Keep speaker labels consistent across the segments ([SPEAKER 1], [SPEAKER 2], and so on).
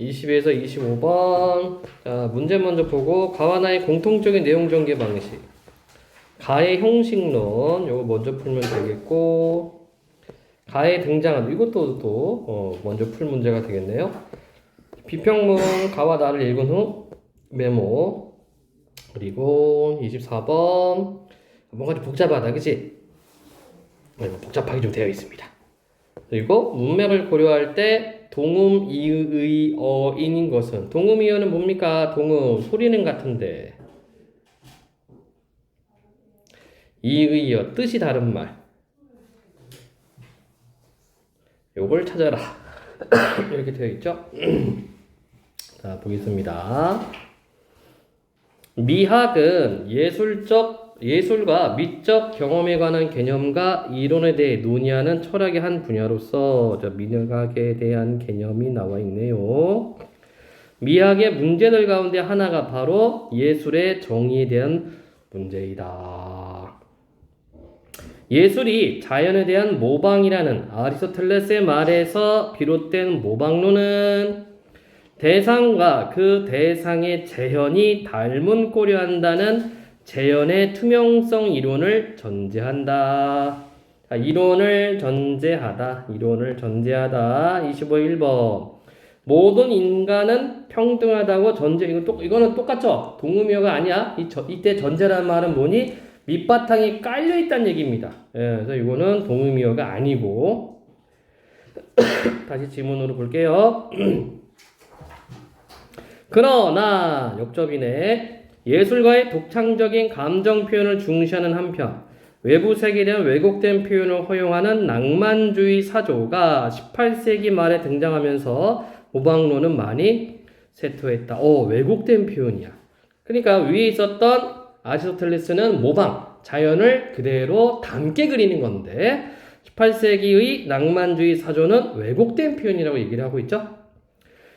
[SPEAKER 1] 20에서 25번. 자, 문제 먼저 보고 가와 나의 공통적인 내용 전개 방식. 가의 형식론 요거 먼저 풀면 되겠고, 가의 등장한 이것도 먼저 풀 문제가 되겠네요. 비평문 가와 나를 읽은 후 메모. 그리고 24번 뭔가 좀 복잡하다, 그치? 복잡하게 좀 되어 있습니다. 그리고 문맥을 고려할 때 동음 이의 어인인 것은, 동음 이어는 뭡니까? 동음 소리는 같은데 이의 어 뜻이 다른 말, 요걸 찾아라. 이렇게 되어 있죠. 자, 보겠습니다. 미학은 예술과 미적 경험에 관한 개념과 이론에 대해 논의하는 철학의 한 분야로서 미학에 대한 개념이 나와 있네요. 미학의 문제들 가운데 하나가 바로 예술의 정의에 대한 문제이다. 예술이 자연에 대한 모방이라는 아리스토텔레스의 말에서 비롯된 모방론은 대상과 그 대상의 재현이 닮은 꼴이 한다는 재현의 투명성 이론을 전제한다. 자, 이론을 전제하다. 25 1번. 모든 인간은 평등하다고 전제. 이거는 똑같죠? 동음이어가 아니야. 이때 전제라는 말은 뭐니? 밑바탕이 깔려 있다는 얘기입니다. 예, 그래서 이거는 동음이어가 아니고. 다시 지문으로 볼게요. 그러나 역접이네. 예술가의 독창적인 감정 표현을 중시하는 한편 외부 세계에 대한 왜곡된 표현을 허용하는 낭만주의 사조가 18세기 말에 등장하면서 모방론은 많이 쇠퇴했다. 왜곡된 표현이야. 그러니까 위에 있었던 아리스토텔레스는 모방, 자연을 그대로 닮게 그리는 건데 18세기의 낭만주의 사조는 왜곡된 표현이라고 얘기를 하고 있죠.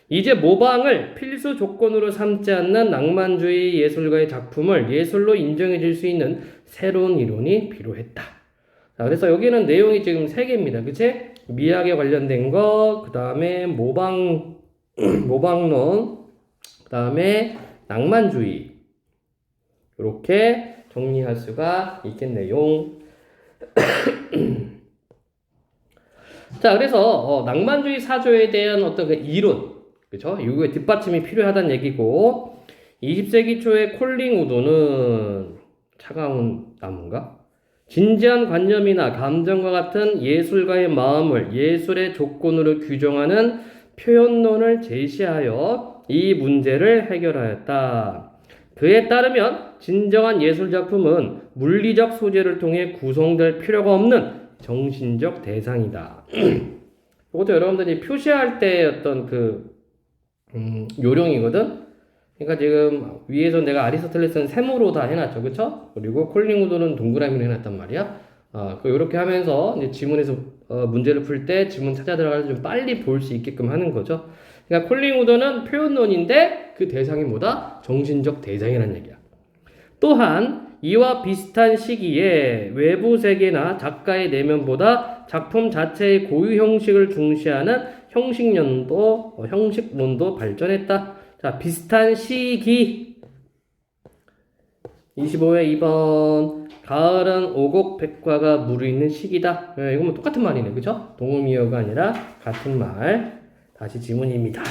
[SPEAKER 1] 이제 모방을 필수 조건으로 삼지 않는 낭만주의 예술가의 작품을 예술로 인정해 줄 수 있는 새로운 이론이 필요했다. 자, 그래서 여기는 내용이 지금 3개입니다. 그치? 미학에 관련된 거, 그 다음에 모방론, 그 다음에 낭만주의. 이렇게 정리할 수가 있겠네요. 자, 그래서 낭만주의 사조에 대한 어떤 그 이론, 그쵸? 이거에 뒷받침이 필요하다는 얘기고, 20세기 초에 콜링 우드는 차가운 나무인가? 진지한 관념이나 감정과 같은 예술가의 마음을 예술의 조건으로 규정하는 표현론을 제시하여 이 문제를 해결하였다. 그에 따르면 진정한 예술작품은 물리적 소재를 통해 구성될 필요가 없는 정신적 대상이다. 이것도 여러분들이 표시할 때 어떤 요령이거든? 그러니까 지금 위에서 내가 아리스토텔레스는 세모로 다 해놨죠. 그쵸? 그리고 콜링우드는 동그라미로 해놨단 말이야. 요렇게 하면서 이제 지문에서 문제를 풀 때 지문 찾아 들어가서 좀 빨리 볼 수 있게끔 하는 거죠. 그러니까 콜링우드는 표현론인데 그 대상이 뭐다? 정신적 대상이라는 얘기야. 또한 이와 비슷한 시기에 외부 세계나 작가의 내면보다 작품 자체의 고유 형식을 중시하는 형식론도 발전했다. 자, 비슷한 시기. 25회 2번. 가을은 오곡백과가 무르익는 시기다. 이건 뭐 똑같은 말이네. 그죠? 동음이어가 아니라 같은 말. 다시 지문입니다.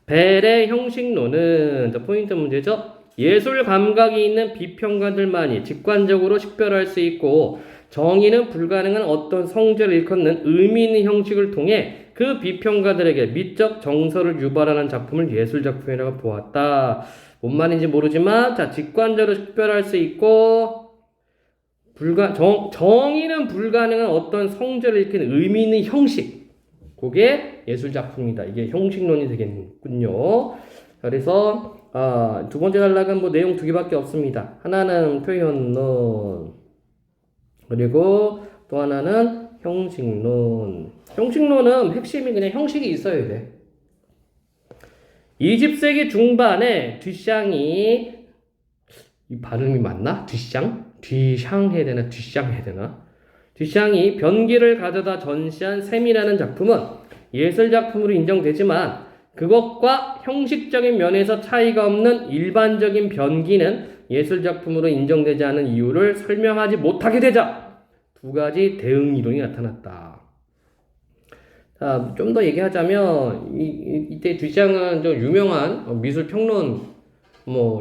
[SPEAKER 1] 벨의 형식론은 포인트 문제죠. 예술 감각이 있는 비평가들만이 직관적으로 식별할 수 있고 정의는 불가능한 어떤 성질을 일컫는 의미 있는 형식을 통해 그 비평가들에게 미적 정서를 유발하는 작품을 예술작품이라고 보았다. 뭔 말인지 모르지만 자, 직관적으로 식별할 수 있고 정의는 불가능한 어떤 성질을 일컫는 의미 있는 형식, 그게 예술작품이다. 이게 형식론이 되겠군요. 그래서 두 번째 단락은 뭐 내용 2개밖에 없습니다. 하나는 표현론, 그리고 또 하나는 형식론. 형식론은 핵심이 그냥 형식이 있어야 돼. 20세기 중반에 듀샹이, 이 발음이 맞나? 듀샹 해야 되나? 듀샹이 변기를 가져다 전시한 셈이라는 작품은 예술작품으로 인정되지만 그것과 형식적인 면에서 차이가 없는 일반적인 변기는 예술작품으로 인정되지 않은 이유를 설명하지 못하게 되자 두 가지 대응 이론이 나타났다. 자, 좀 더 얘기하자면 이때 듀샹은 좀 유명한 미술평론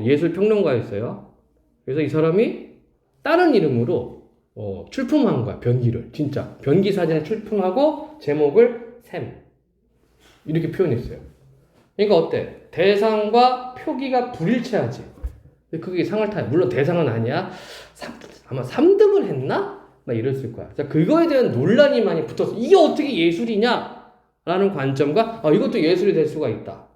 [SPEAKER 1] 예술평론가였어요. 그래서 이 사람이 다른 이름으로 출품한 거야. 변기를. 진짜 변기 사진을 출품하고 제목을 샘 이렇게 표현했어요. 그러니까 어때? 대상과 표기가 불일치하지. 그게 상을 타요. 물론 대상은 아니야. 아마 3등을 했나? 막 이랬을 거야. 자, 그거에 대한 논란이 많이 붙어서 이게 어떻게 예술이냐? 라는 관점과 이것도 예술이 될 수가 있다.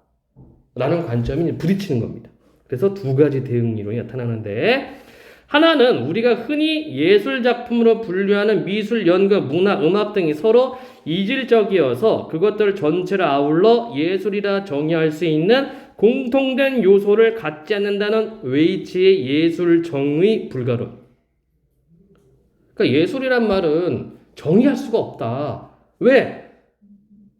[SPEAKER 1] 라는 관점이 부딪히는 겁니다. 그래서 두 가지 대응 이론이 나타나는데 하나는 우리가 흔히 예술작품으로 분류하는 미술, 연극, 문학, 음악 등이 서로 이질적이어서 그것들 전체를 아울러 예술이라 정의할 수 있는 공통된 요소를 갖지 않는다는 웨이츠의 예술 정의 불가론. 그러니까 예술이란 말은 정의할 수가 없다. 왜?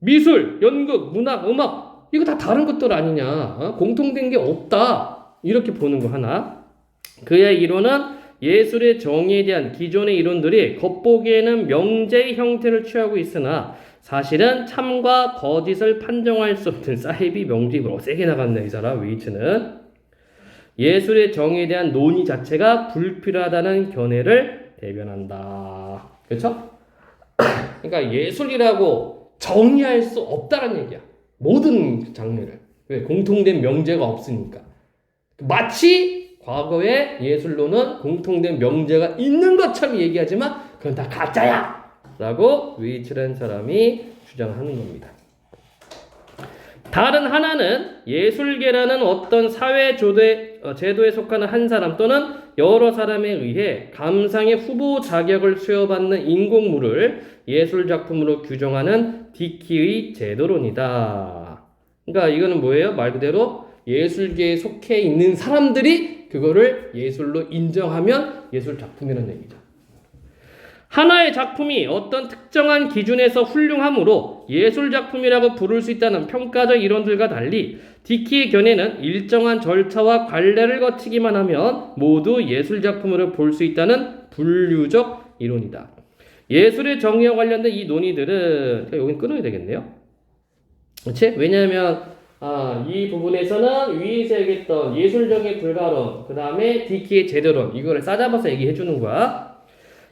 [SPEAKER 1] 미술, 연극, 문학, 음악 이거 다 다른 것들 아니냐. 공통된 게 없다. 이렇게 보는 거 하나. 그의 이론은 예술의 정의에 대한 기존의 이론들이 겉보기에는 명제의 형태를 취하고 있으나 사실은 참과 거짓을 판정할 수 없는 사이비 명제입으로 세게 나갔네 이 사람 웨이츠는. 예술의 정의에 대한 논의 자체가 불필요하다는 견해를 대변한다. 그렇죠? 그러니까 예술이라고 정의할 수 없다는 얘기야. 모든 장르를. 왜? 공통된 명제가 없으니까. 마치 과거의 예술로는 공통된 명제가 있는 것처럼 얘기하지만 그건 다 가짜야! 라고 웨이츠라는 사람이 주장하는 겁니다. 다른 하나는 예술계라는 어떤 사회 제도에 속하는 한 사람 또는 여러 사람에 의해 감상의 후보 자격을 수여받는 인공물을 예술작품으로 규정하는 디키의 제도론이다. 그러니까 이거는 뭐예요? 말 그대로 예술계에 속해 있는 사람들이 그거를 예술로 인정하면 예술작품이라는 얘기죠. 하나의 작품이 어떤 특정한 기준에서 훌륭함으로 예술작품이라고 부를 수 있다는 평가적 이론들과 달리 디키의 견해는 일정한 절차와 관례를 거치기만 하면 모두 예술작품으로 볼 수 있다는 분류적 이론이다. 예술의 정의와 관련된 이 논의들은 여긴 끊어야 되겠네요. 그렇지? 왜냐하면 이 부분에서는 위에서 얘기했던 예술정의 불가론, 그 다음에 디키의 제도론 이거를 싸잡아서 얘기해 주는 거야.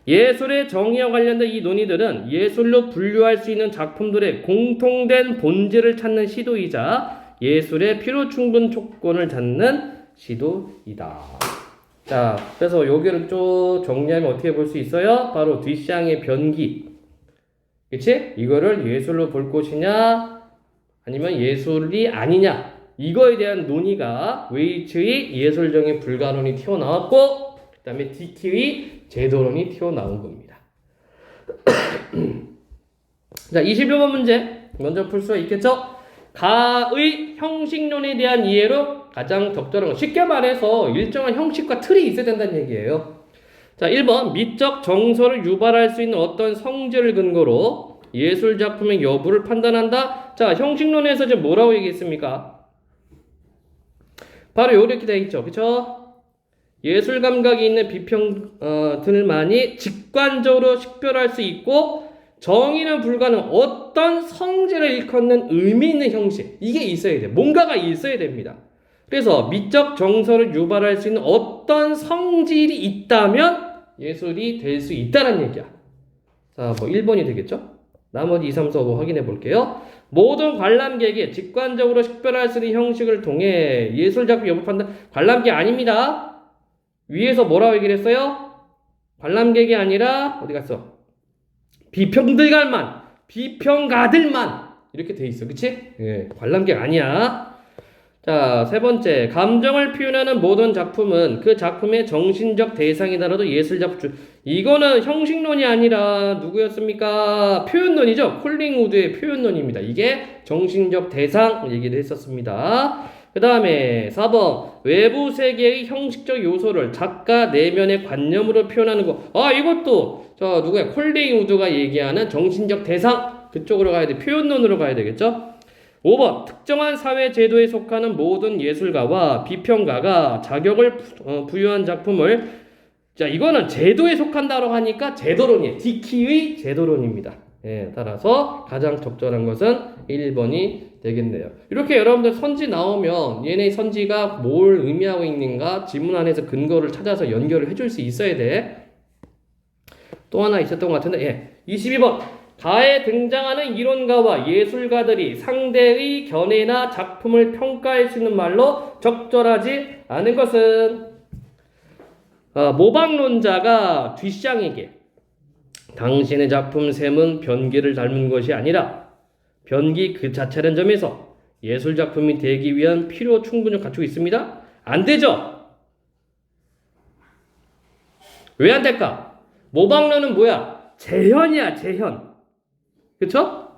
[SPEAKER 1] 예술의 정의와 관련된 이 논의들은 예술로 분류할 수 있는 작품들의 공통된 본질을 찾는 시도이자 예술의 필요 충분 조건을 찾는 시도이다. 자, 그래서 여기를 쭉 정리하면 어떻게 볼 수 있어요? 바로 듀샹의 변기. 그치? 이거를 예술로 볼 것이냐 아니면 예술이 아니냐 이거에 대한 논의가 웨이츠의 예술정의 불가론이 튀어나왔고 그 다음에 디키의 제도론이 튀어나온 겁니다. 자, 21번 문제 먼저 풀 수 있겠죠? 가의 형식론에 대한 이해로 가장 적절한 것. 쉽게 말해서 일정한 형식과 틀이 있어야 된다는 얘기예요. 자, 1번 미적 정서를 유발할 수 있는 어떤 성질을 근거로 예술작품의 여부를 판단한다. 자, 형식론에서 지금 뭐라고 얘기했습니까? 바로 이렇게 되어 있죠. 그쵸? 예술 감각이 있는 비평들만이 직관적으로 식별할 수 있고 정의는 불가능 어떤 성질을 일컫는 의미 있는 형식 이게 있어야 돼. 뭔가가 있어야 됩니다. 그래서 미적 정서를 유발할 수 있는 어떤 성질이 있다면 예술이 될 수 있다는 얘기야. 자, 1번이 되겠죠? 나머지 2, 3, 4, 5 확인해 볼게요. 모든 관람객이 직관적으로 식별할 수 있는 형식을 통해 예술작품 여부 판단. 관람객 아닙니다. 위에서 뭐라고 얘기를 했어요? 관람객이 아니라 어디 갔어? 비평가들만 이렇게 돼 있어. 그치? 예, 관람객 아니야. 자, 세 번째. 감정을 표현하는 모든 작품은 그 작품의 정신적 대상이더라도 예술작품. 이거는 형식론이 아니라 누구였습니까? 표현론이죠. 콜링우드의 표현론입니다. 이게 정신적 대상 얘기를 했었습니다. 그 다음에 4번 외부 세계의 형식적 요소를 작가 내면의 관념으로 표현하는 거. 이것도 누구야? 콜링우드가 얘기하는 정신적 대상 그쪽으로 가야 돼. 표현론으로 가야 되겠죠? 5번 특정한 사회 제도에 속하는 모든 예술가와 비평가가 자격을 부여한 작품을 자 이거는 제도에 속한다고 하니까 제도론이에요. 디키의 제도론입니다. 예, 따라서 가장 적절한 것은 1번이 되겠네요. 이렇게 여러분들 선지 나오면 얘네 선지가 뭘 의미하고 있는가 지문 안에서 근거를 찾아서 연결을 해줄 수 있어야 돼. 또 하나 있었던 것 같은데 예, 22번 가에 등장하는 이론가와 예술가들이 상대의 견해나 작품을 평가할 수 있는 말로 적절하지 않은 것은 모방론자가 뒷샹에게 당신의 작품 셈은 변기를 닮은 것이 아니라 변기 그 자체라는 점에서 예술작품이 되기 위한 필요 충분히 갖추고 있습니다. 안 되죠? 왜 안 될까? 모방론은 뭐야? 재현이야, 재현. 그쵸?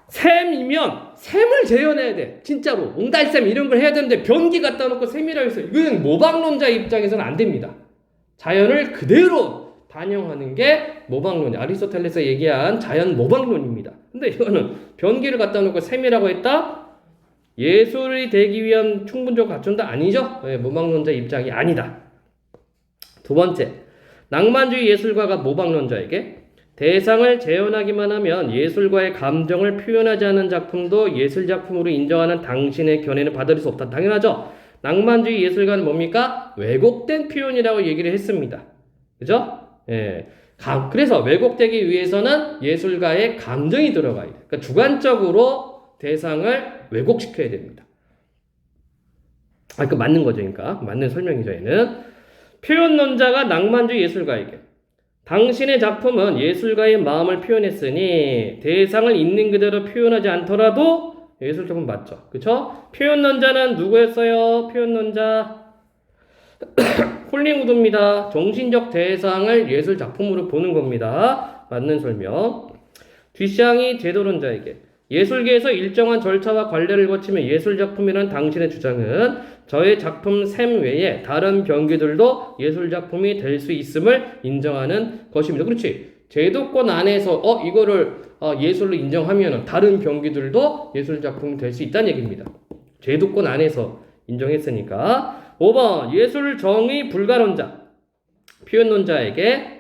[SPEAKER 1] 셈이면 셈을 재현해야 돼. 진짜로. 옹달샘 이런 걸 해야 되는데 변기 갖다 놓고 셈이라고 해서 이건 모방론자 입장에서는 안 됩니다. 자연을 그대로 반영하는 게 모방론이야. 아리스토텔레스가 얘기한 자연 모방론입니다. 근데 이거는 변기를 갖다 놓고 셈이라고 했다? 예술이 되기 위한 충분적으로 갖춘다? 아니죠? 네, 모방론자 입장이 아니다. 두 번째, 낭만주의 예술가가 모방론자에게 대상을 재현하기만 하면 예술가의 감정을 표현하지 않은 작품도 예술작품으로 인정하는 당신의 견해는 받아들일 수 없다. 당연하죠? 낭만주의 예술가는 뭡니까? 왜곡된 표현이라고 얘기를 했습니다. 그죠? 예. 그래서 왜곡되기 위해서는 예술가의 감정이 들어가야 돼. 그러니까 주관적으로 대상을 왜곡시켜야 됩니다. 그 맞는 거죠. 그러니까. 맞는 설명이죠. 얘는. 표현론자가 낭만주의 예술가에게 당신의 작품은 예술가의 마음을 표현했으니 대상을 있는 그대로 표현하지 않더라도 예술작품 맞죠? 그쵸? 표현론자는 누구였어요? 표현론자 홀링우드입니다. 정신적 대상을 예술작품으로 보는 겁니다. 맞는 설명. 뒷샹이 제도론자에게 예술계에서 일정한 절차와 관례를 거치며 예술작품이라는 당신의 주장은 저의 작품 셈 외에 다른 병기들도 예술작품이 될 수 있음을 인정하는 것입니다. 그렇지? 제도권 안에서 이거를 예술로 인정하면 다른 병기들도 예술작품이 될 수 있다는 얘기입니다. 제도권 안에서 인정했으니까. 5번 예술 정의 불가론자 표현론자에게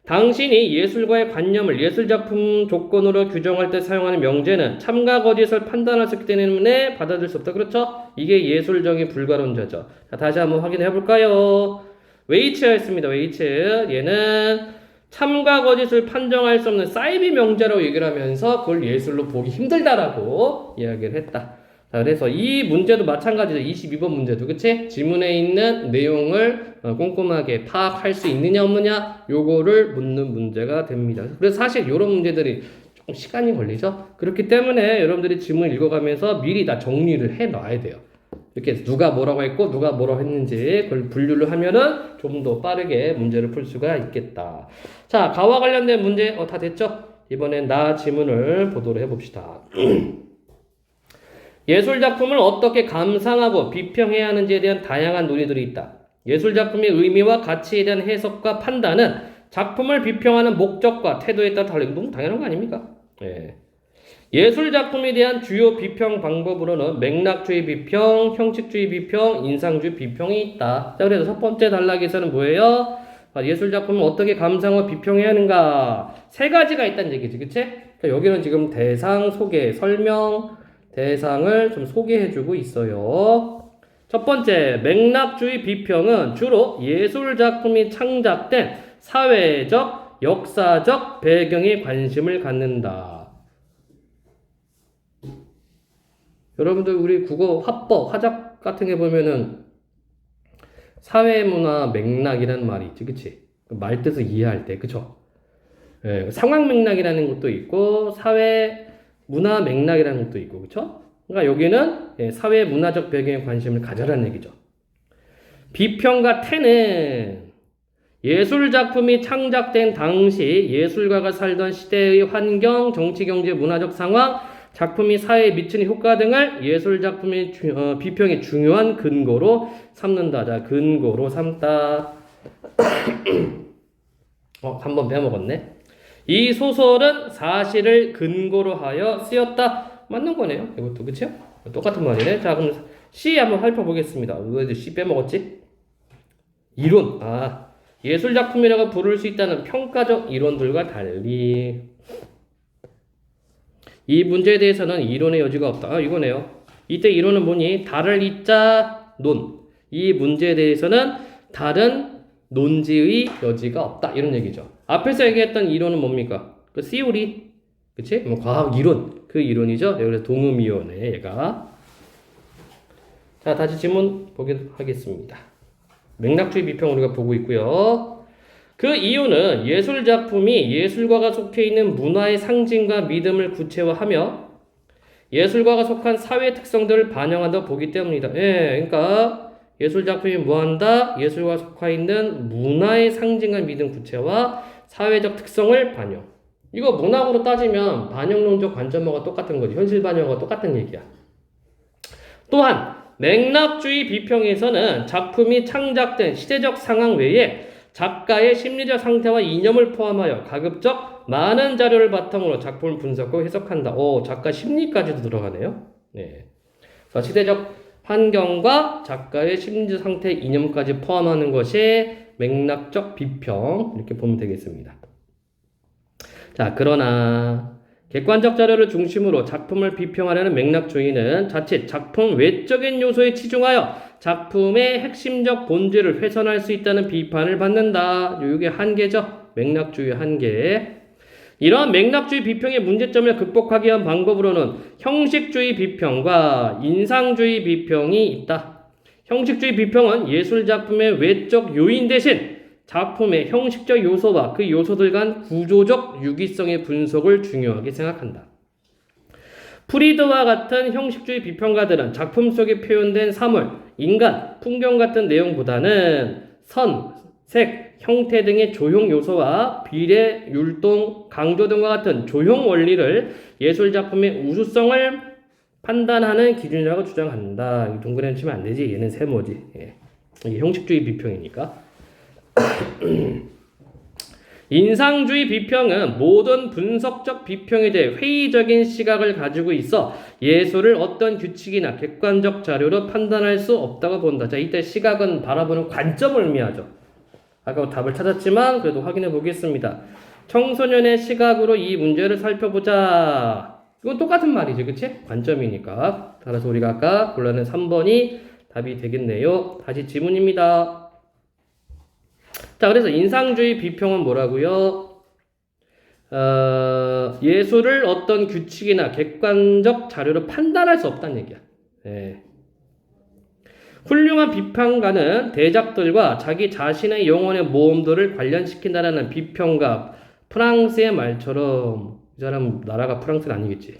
[SPEAKER 1] 당신이 예술가의 관념을 예술작품 조건으로 규정할 때 사용하는 명제는 참가 거짓을 판단할 수 있기 때문에 받아들일 수 없다. 그렇죠? 이게 예술정의 불가론자죠. 자, 다시 한번 확인해 볼까요? 웨이츠였습니다. 웨이츠. 얘는 참가 거짓을 판정할 수 없는 사이비 명제라고 얘기를 하면서 그걸 예술로 보기 힘들다라고 이야기를 했다. 자, 그래서 이 문제도 마찬가지죠. 22번 문제도. 그치? 지문에 있는 내용을 꼼꼼하게 파악할 수 있느냐 없느냐 요거를 묻는 문제가 됩니다. 그래서 사실 이런 문제들이 조금 시간이 걸리죠. 그렇기 때문에 여러분들이 지문 읽어가면서 미리 다 정리를 해 놔야 돼요. 이렇게 누가 뭐라고 했고 누가 뭐라고 했는지 그걸 분류를 하면은 좀 더 빠르게 문제를 풀 수가 있겠다. 자, 가와 관련된 문제 다 됐죠? 이번엔 나 지문을 보도록 해봅시다. 예술작품을 어떻게 감상하고 비평해야 하는지에 대한 다양한 논의들이 있다. 예술작품의 의미와 가치에 대한 해석과 판단은 작품을 비평하는 목적과 태도에 따라 다르고 너무 당연한 거 아닙니까? 예. 예술작품에 대한 주요 비평 방법으로는 맥락주의 비평, 형식주의 비평, 인상주의 비평이 있다. 자, 그래서 첫 번째 단락에서는 뭐예요? 예술작품을 어떻게 감상하고 비평해야 하는가? 세 가지가 있다는 얘기지, 그치? 여기는 지금 대상, 소개, 설명, 대상을 좀 소개해주고 있어요. 첫 번째, 맥락주의 비평은 주로 예술작품이 창작된 사회적, 역사적 배경에 관심을 갖는다. 여러분들 우리 국어 화법, 화작 같은 게 보면은 사회문화 맥락이라는 말이 있지, 그치? 말 뜻을 이해할 때, 그쵸? 예, 상황 맥락이라는 것도 있고 사회 문화 맥락이라는 것도 있고, 그쵸? 그러니까 여기는 사회 문화적 배경에 관심을 가져라는 얘기죠. 비평과 태는 예술작품이 창작된 당시 예술가가 살던 시대의 환경, 정치, 경제, 문화적 상황, 작품이 사회에 미치는 효과 등을 예술작품의 비평의 중요한 근거로 삼는다. 자, 근거로 삼다. 한 번 빼먹었네. 이 소설은 사실을 근거로 하여 쓰였다. 맞는 거네요. 이것도 그쵸? 똑같은 말이네. 자, 그럼 C 한번 살펴보겠습니다. 왜 C 빼먹었지? 이론. 예술작품이라고 부를 수 있다는 평가적 이론들과 달리 이 문제에 대해서는 이론의 여지가 없다. 이거네요. 이때 이론은 뭐니? 달을 이자 논. 이 문제에 대해서는 다른 논지의 여지가 없다. 이런 얘기죠. 앞에서 얘기했던 이론은 뭡니까? 그 시오리. 그치? 뭐 과학 이론. 그 이론이죠. 그래서 동음이론에 얘가. 자, 다시 질문 보도록 하겠습니다. 맥락주의 비평 우리가 보고 있고요. 그 이유는 예술작품이 예술가가 속해 있는 문화의 상징과 믿음을 구체화하며 예술가가 속한 사회 특성들을 반영한다고 보기 때문이다. 그러니까 예술작품이 뭐한다? 예술가가 속해 있는 문화의 상징과 믿음 구체화, 사회적 특성을 반영. 이거 문학으로 따지면 반영론적 관점하고 똑같은 거지. 현실 반영하고 똑같은 얘기야. 또한 맥락주의 비평에서는 작품이 창작된 시대적 상황 외에 작가의 심리적 상태와 이념을 포함하여 가급적 많은 자료를 바탕으로 작품을 분석하고 해석한다. 작가 심리까지도 들어가네요. 네. 그래서 시대적 환경과 작가의 심리적 상태, 이념까지 포함하는 것이 맥락적 비평 이렇게 보면 되겠습니다. 자, 그러나 객관적 자료를 중심으로 작품을 비평하려는 맥락주의는 자칫 작품 외적인 요소에 치중하여 작품의 핵심적 본질을 훼손할 수 있다는 비판을 받는다. 이게 한계죠. 맥락주의 한계. 이러한 맥락주의 비평의 문제점을 극복하기 위한 방법으로는 형식주의 비평과 인상주의 비평이 있다. 형식주의 비평은 예술작품의 외적 요인 대신 작품의 형식적 요소와 그 요소들 간 구조적 유기성의 분석을 중요하게 생각한다. 프리드와 같은 형식주의 비평가들은 작품 속에 표현된 사물, 인간, 풍경 같은 내용보다는 선, 색, 형태 등의 조형 요소와 비례, 율동, 강조 등과 같은 조형 원리를 예술작품의 우수성을 판단하는 기준이라고 주장한다. 동그라미 치면 안 되지. 얘는 세모지. 이게 형식주의 비평이니까. 인상주의 비평은 모든 분석적 비평에 대해 회의적인 시각을 가지고 있어 예술을 어떤 규칙이나 객관적 자료로 판단할 수 없다고 본다. 자, 이때 시각은 바라보는 관점을 의미하죠. 아까 답을 찾았지만 그래도 확인해 보겠습니다. 청소년의 시각으로 이 문제를 살펴보자. 이건 똑같은 말이죠. 그치? 관점이니까. 따라서 우리가 아까 골라낸 3번이 답이 되겠네요. 다시 지문입니다. 자, 그래서 인상주의 비평은 뭐라고요? 예술을 어떤 규칙이나 객관적 자료로 판단할 수 없다는 얘기야. 훌륭한 비평가는 대작들과 자기 자신의 영혼의 모험들을 관련시킨다는 비평가 프랑스의 말처럼, 이 사람 나라가 프랑스는 아니겠지.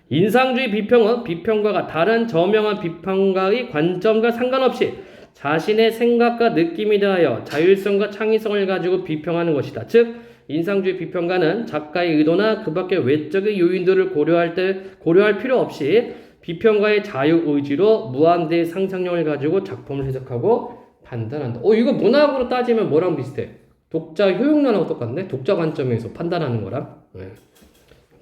[SPEAKER 1] 인상주의 비평은 비평가가 다른 저명한 비평가의 관점과 상관없이 자신의 생각과 느낌에 대하여 자율성과 창의성을 가지고 비평하는 것이다. 즉, 인상주의 비평가는 작가의 의도나 그 밖의 외적의 요인들을 고려할 필요 없이 비평가의 자유의지로 무한대의 상상력을 가지고 작품을 해석하고 판단한다. 이거 문학으로 따지면 뭐랑 비슷해? 독자 효용론하고 똑같네? 독자 관점에서 판단하는 거랑.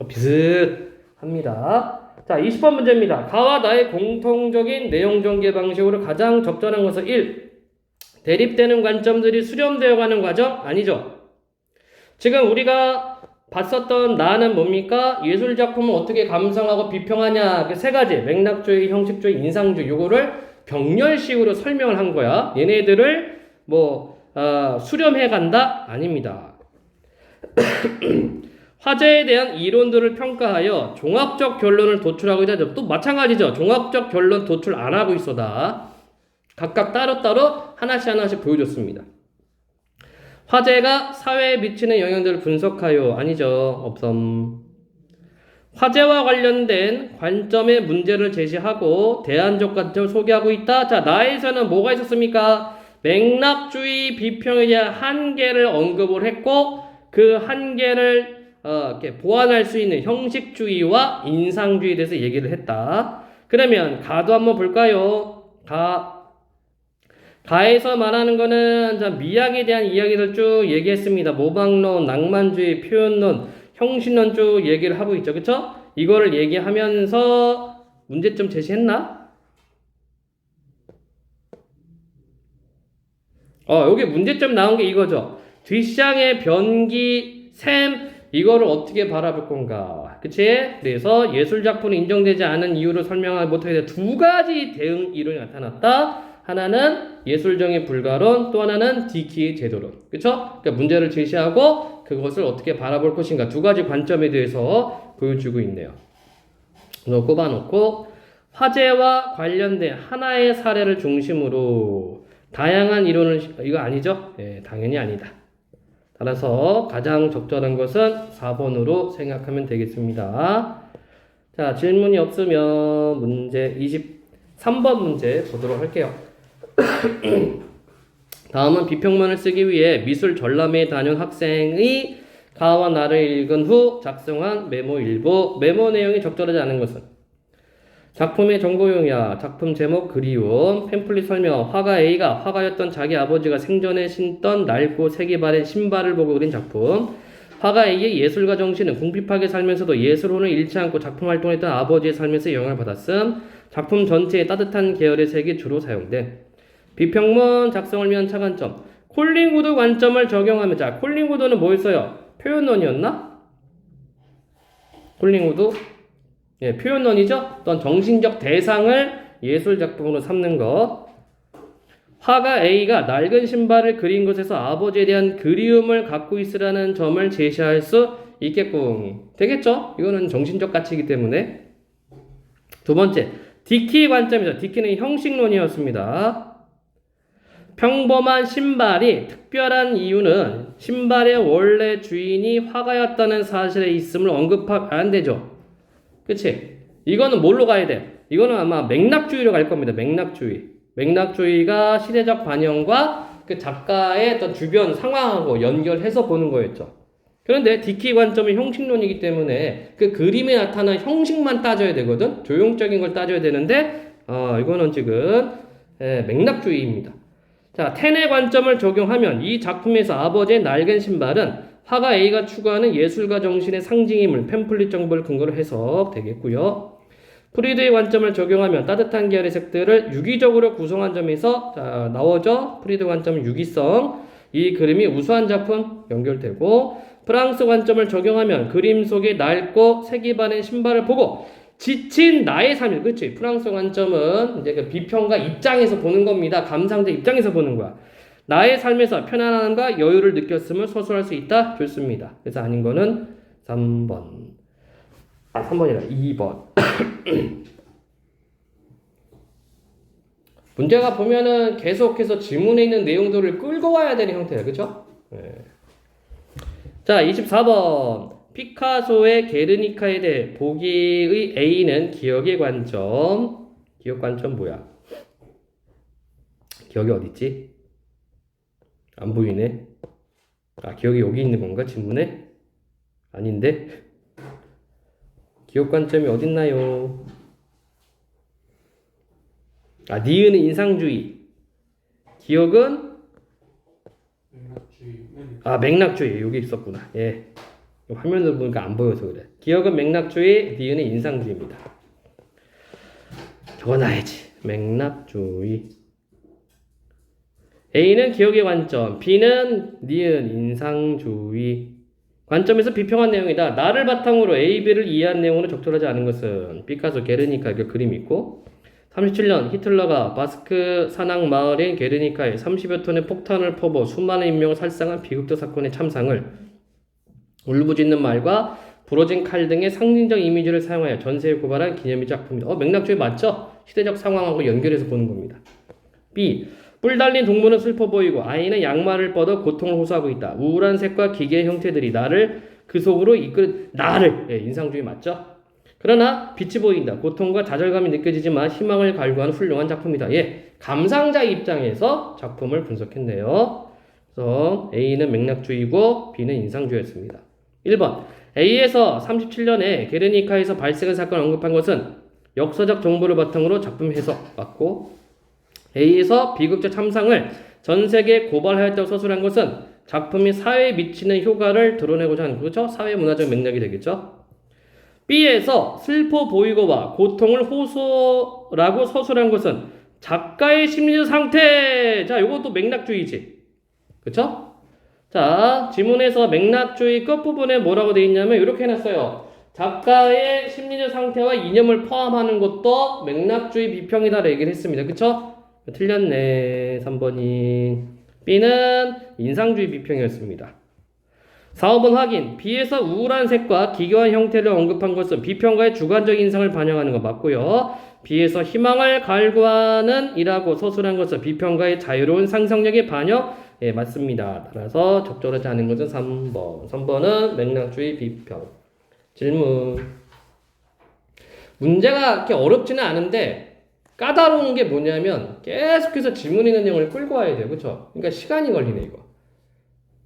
[SPEAKER 1] 비슷합니다. 자, 20번 문제입니다. 가와 나의 공통적인 내용 전개 방식으로 가장 적절한 것은 1. 대립되는 관점들이 수렴되어 가는 과정? 아니죠. 지금 우리가 봤었던 나는 뭡니까? 예술작품을 어떻게 감상하고 비평하냐. 그 세 가지. 맥락주의, 형식주의, 인상주의. 요거를 병렬식으로 설명을 한 거야. 얘네들을 수렴해 간다? 아닙니다. 화제에 대한 이론들을 평가하여 종합적 결론을 도출하고 있다. 또 마찬가지죠. 종합적 결론 도출 안 하고 있어 다. 각각 따로따로 하나씩 보여줬습니다. 화제가 사회에 미치는 영향들을 분석하여. 아니죠. 없음. 화제와 관련된 관점의 문제를 제시하고 대안적 관점을 소개하고 있다. 자, 나에서는 뭐가 있었습니까? 맥락주의 비평에 대한 한계를 언급을 했고 그 한계를 이렇게 보완할 수 있는 형식주의와 인상주의에 대해서 얘기를 했다. 그러면 가도 한번 볼까요? 가에서 말하는 거는 자, 미학에 대한 이야기를 쭉 얘기했습니다. 모방론, 낭만주의, 표현론, 형식론 쭉 얘기를 하고 있죠. 그쵸? 이거를 얘기하면서 문제점 제시했나? 여기 문제점 나온 게 이거죠. 뒷샹의 변기, 샘, 이거를 어떻게 바라볼 건가. 그치? 그래서 예술작품은 인정되지 않은 이유를 설명하지 못하게 돼. 두 가지 대응 이론이 나타났다. 하나는 예술정의 불가론, 또 하나는 디키의 제도론. 그쵸? 그러니까 문제를 제시하고 그것을 어떻게 바라볼 것인가. 두 가지 관점에 대해서 보여주고 있네요. 그래서 꼽아놓고 화제와 관련된 하나의 사례를 중심으로 다양한 이론을, 이거 아니죠? 예, 당연히 아니다. 따라서 가장 적절한 것은 4번으로 생각하면 되겠습니다. 자, 질문이 없으면 문제 23번 문제 보도록 할게요. 다음은 비평문을 쓰기 위해 미술 전람회에 다녀온 학생의 가와 나를 읽은 후 작성한 메모 일부. 메모 내용이 적절하지 않은 것은 작품의 정보 용야, 작품 제목 그리움, 팸플릿 설명, 화가 A가 화가였던 자기 아버지가 생전에 신던 낡고 색이 바랜 신발을 보고 그린 작품. 화가 A의 예술가 정신은 궁핍하게 살면서도 예술혼을 잃지 않고 작품 활동을 했던 아버지의 삶에서 영향을 받았음. 작품 전체에 따뜻한 계열의 색이 주로 사용된. 비평문 작성을 위한 차관점. 콜링우드 관점을 적용하면, 자, 콜링우드는 뭐였어요? 표현론이었나? 콜링우드? 예, 표현론이죠? 어떤 정신적 대상을 예술 작품으로 삼는 것. 화가 A가 낡은 신발을 그린 것에서 아버지에 대한 그리움을 갖고 있으라는 점을 제시할 수 있겠군. 되겠죠? 이거는 정신적 가치이기 때문에. 두 번째, 디키 관점이죠. 디키는 형식론이었습니다. 평범한 신발이 특별한 이유는 신발의 원래 주인이 화가였다는 사실에 있음을 언급하면 안 되죠. 그치? 이거는 뭘로 가야 돼? 이거는 아마 맥락주의로 갈 겁니다. 맥락주의. 맥락주의가 시대적 반영과 그 작가의 어떤 주변 상황하고 연결해서 보는 거였죠. 그런데 디키 관점은 형식론이기 때문에 그 그림에 나타난 형식만 따져야 되거든? 조형적인 걸 따져야 되는데, 이거는 지금 맥락주의입니다. 자, 텐의 관점을 적용하면 이 작품에서 아버지의 낡은 신발은 화가 A가 추구하는 예술가 정신의 상징임을 팸플릿 정보를 근거로 해석되겠고요. 프리드의 관점을 적용하면 따뜻한 계열의 색들을 유기적으로 구성한 점에서 자, 나오죠. 프리드 관점은 유기성. 이 그림이 우수한 작품 연결되고, 프랑스 관점을 적용하면 그림 속에 낡고 색이 바랜 신발을 보고 지친 나의 삶을, 그치? 프랑스 관점은 이제 그 비평가 입장에서 보는 겁니다. 감상자 입장에서 보는 거야. 나의 삶에서 편안함과 여유를 느꼈음을 서술할 수 있다. 좋습니다. 그래서 아닌 거는 3번. 3번이라 2번. 문제가 보면은 계속해서 지문에 있는 내용들을 끌고 와야 되는 형태야. 그쵸? 네. 자, 24번. 피카소의 게르니카에 대해 보기의 A는 기억의 관점. 기억 관점 뭐야? 기억이 어딨지? 안 보이네. 기억이 여기 있는 건가? 지문에? 아닌데? 기억 관점이 어딨나요? 니은은 인상주의. 기억은? 맥락주의. 여기 있었구나. 예. 화면을 보니까 안 보여서 그래. 기억은 맥락주의, 니은은 인상주의입니다. 적어놔야지. 맥락주의. A는 기억의 관점, B는 니은 인상주의. 관점에서 비평한 내용이다. 나를 바탕으로 A, B를 이해한 내용으로 적절하지 않은 것은 피카소 게르니카 그 그림이 있고, 37년 히틀러가 바스크 산악 마을인 게르니카에 30여 톤의 폭탄을 퍼부어 수많은 인명을 살상한 비극적 사건의 참상을 울부짖는 말과 부러진 칼 등의 상징적 이미지를 사용하여 전세에 고발한 기념비 작품입니다. 맥락주의 맞죠? 시대적 상황하고 연결해서 보는 겁니다. B. 뿔 달린 동물은 슬퍼 보이고 아이는 양말을 뻗어 고통을 호소하고 있다. 우울한 색과 기계의 형태들이 나를 그 속으로 이끄는 나를 인상주의 맞죠? 그러나 빛이 보인다. 고통과 좌절감이 느껴지지만 희망을 갈구하는 훌륭한 작품이다. 감상자 입장에서 작품을 분석했네요. 그래서 A는 맥락주의고 B는 인상주의였습니다. 1번. A에서 37년에 게르니카에서 발생한 사건을 언급한 것은 역사적 정보를 바탕으로 작품 해석 맞고, A에서 비극적 참상을 전 세계에 고발하였다고 서술한 것은 작품이 사회에 미치는 효과를 드러내고자 하는 거죠. 사회 문화적 맥락이 되겠죠. B에서 슬퍼 보이고와 고통을 호소라고 서술한 것은 작가의 심리적 상태. 자, 요것도 맥락주의지. 그쵸? 자, 지문에서 맥락주의 끝부분에 뭐라고 되어 있냐면 이렇게 해놨어요. 작가의 심리적 상태와 이념을 포함하는 것도 맥락주의 비평이다라고 얘기를 했습니다. 그쵸? 틀렸네. 3번이. B는 인상주의 비평이었습니다. 4번 확인. B에서 우울한 색과 기괴한 형태를 언급한 것은 비평가의 주관적 인상을 반영하는 거 맞고요. B에서 희망을 갈구하는 이라고 서술한 것은 비평가의 자유로운 상상력의 반영. 예, 맞습니다. 따라서 적절하지 않은 것은 3번. 3번은 맥락주의 비평. 질문. 문제가 그렇게 어렵지는 않은데 까다로운 게 뭐냐면 계속해서 질문 있는 내용을 끌고 와야 돼요. 그쵸? 그러니까 시간이 걸리네 이거.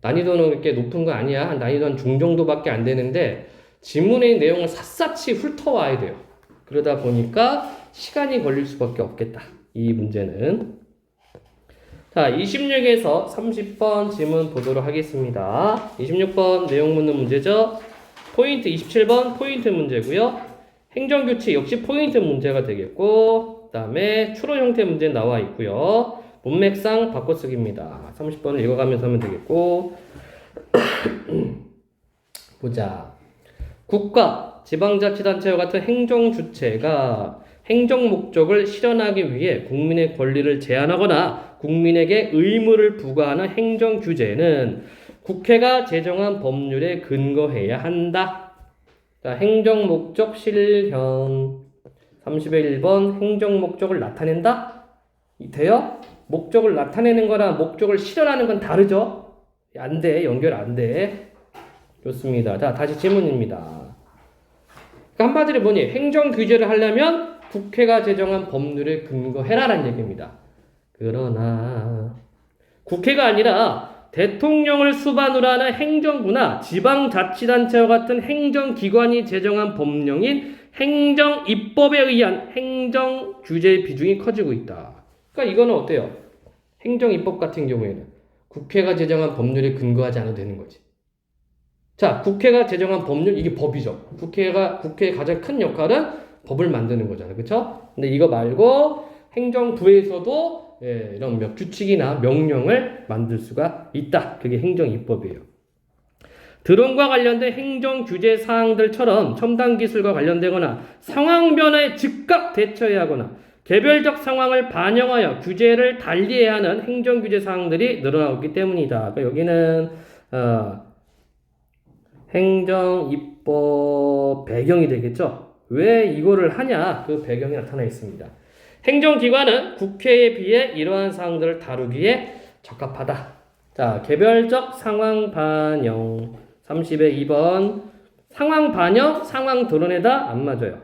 [SPEAKER 1] 난이도는 그렇게 높은 거 아니야. 난이도 한 중정도밖에 안 되는데 지문의 내용을 샅샅이 훑어와야 돼요. 그러다 보니까 시간이 걸릴 수밖에 없겠다. 이 문제는. 자, 26에서 30번 질문 보도록 하겠습니다. 26번 내용 묻는 문제죠. 포인트 27번 포인트 문제고요. 행정규칙 역시 포인트 문제가 되겠고 그 다음에 추론 형태 문제 나와 있고요. 문맥상 바꿔쓰기입니다. 30번을 읽어가면서 하면 되겠고 보자. 국가, 지방자치단체와 같은 행정주체가 행정 목적을 실현하기 위해 국민의 권리를 제한하거나 국민에게 의무를 부과하는 행정규제는 국회가 제정한 법률에 근거해야 한다. 자, 행정목적 실현 30의 1번 행정목적을 나타낸다? 돼요? 목적을 나타내는 거나 목적을 실현하는 건 다르죠? 안 돼. 연결 안 돼. 좋습니다. 자, 다시 질문입니다. 그러니까 한마디로 뭐니? 행정 규제를 하려면 국회가 제정한 법률에 근거해라라는 얘기입니다. 그러나 국회가 아니라 대통령을 수반으로 하는 행정부나 지방자치단체와 같은 행정기관이 제정한 법령인 행정입법에 의한 행정규제의 비중이 커지고 있다. 그러니까 이거는 어때요? 행정입법 같은 경우에는 국회가 제정한 법률에 근거하지 않아도 되는 거지. 자, 국회가 제정한 법률, 이게 법이죠. 국회의 가장 큰 역할은 법을 만드는 거잖아요. 그쵸? 근데 이거 말고 행정부에서도 이런 규칙이나 명령을 만들 수가 있다. 그게 행정입법이에요. 드론과 관련된 행정규제 사항들처럼 첨단 기술과 관련되거나 상황 변화에 즉각 대처해야 하거나 개별적 상황을 반영하여 규제를 달리해야 하는 행정규제 사항들이 늘어나고 있기 때문이다. 그러니까 여기는 행정입법 배경이 되겠죠. 왜 이거를 하냐? 그 배경이 나타나 있습니다. 행정기관은 국회에 비해 이러한 사항들을 다루기에 적합하다. 자, 개별적 상황 반영 30의 2번 상황 반영, 상황 드러내다 안 맞아요.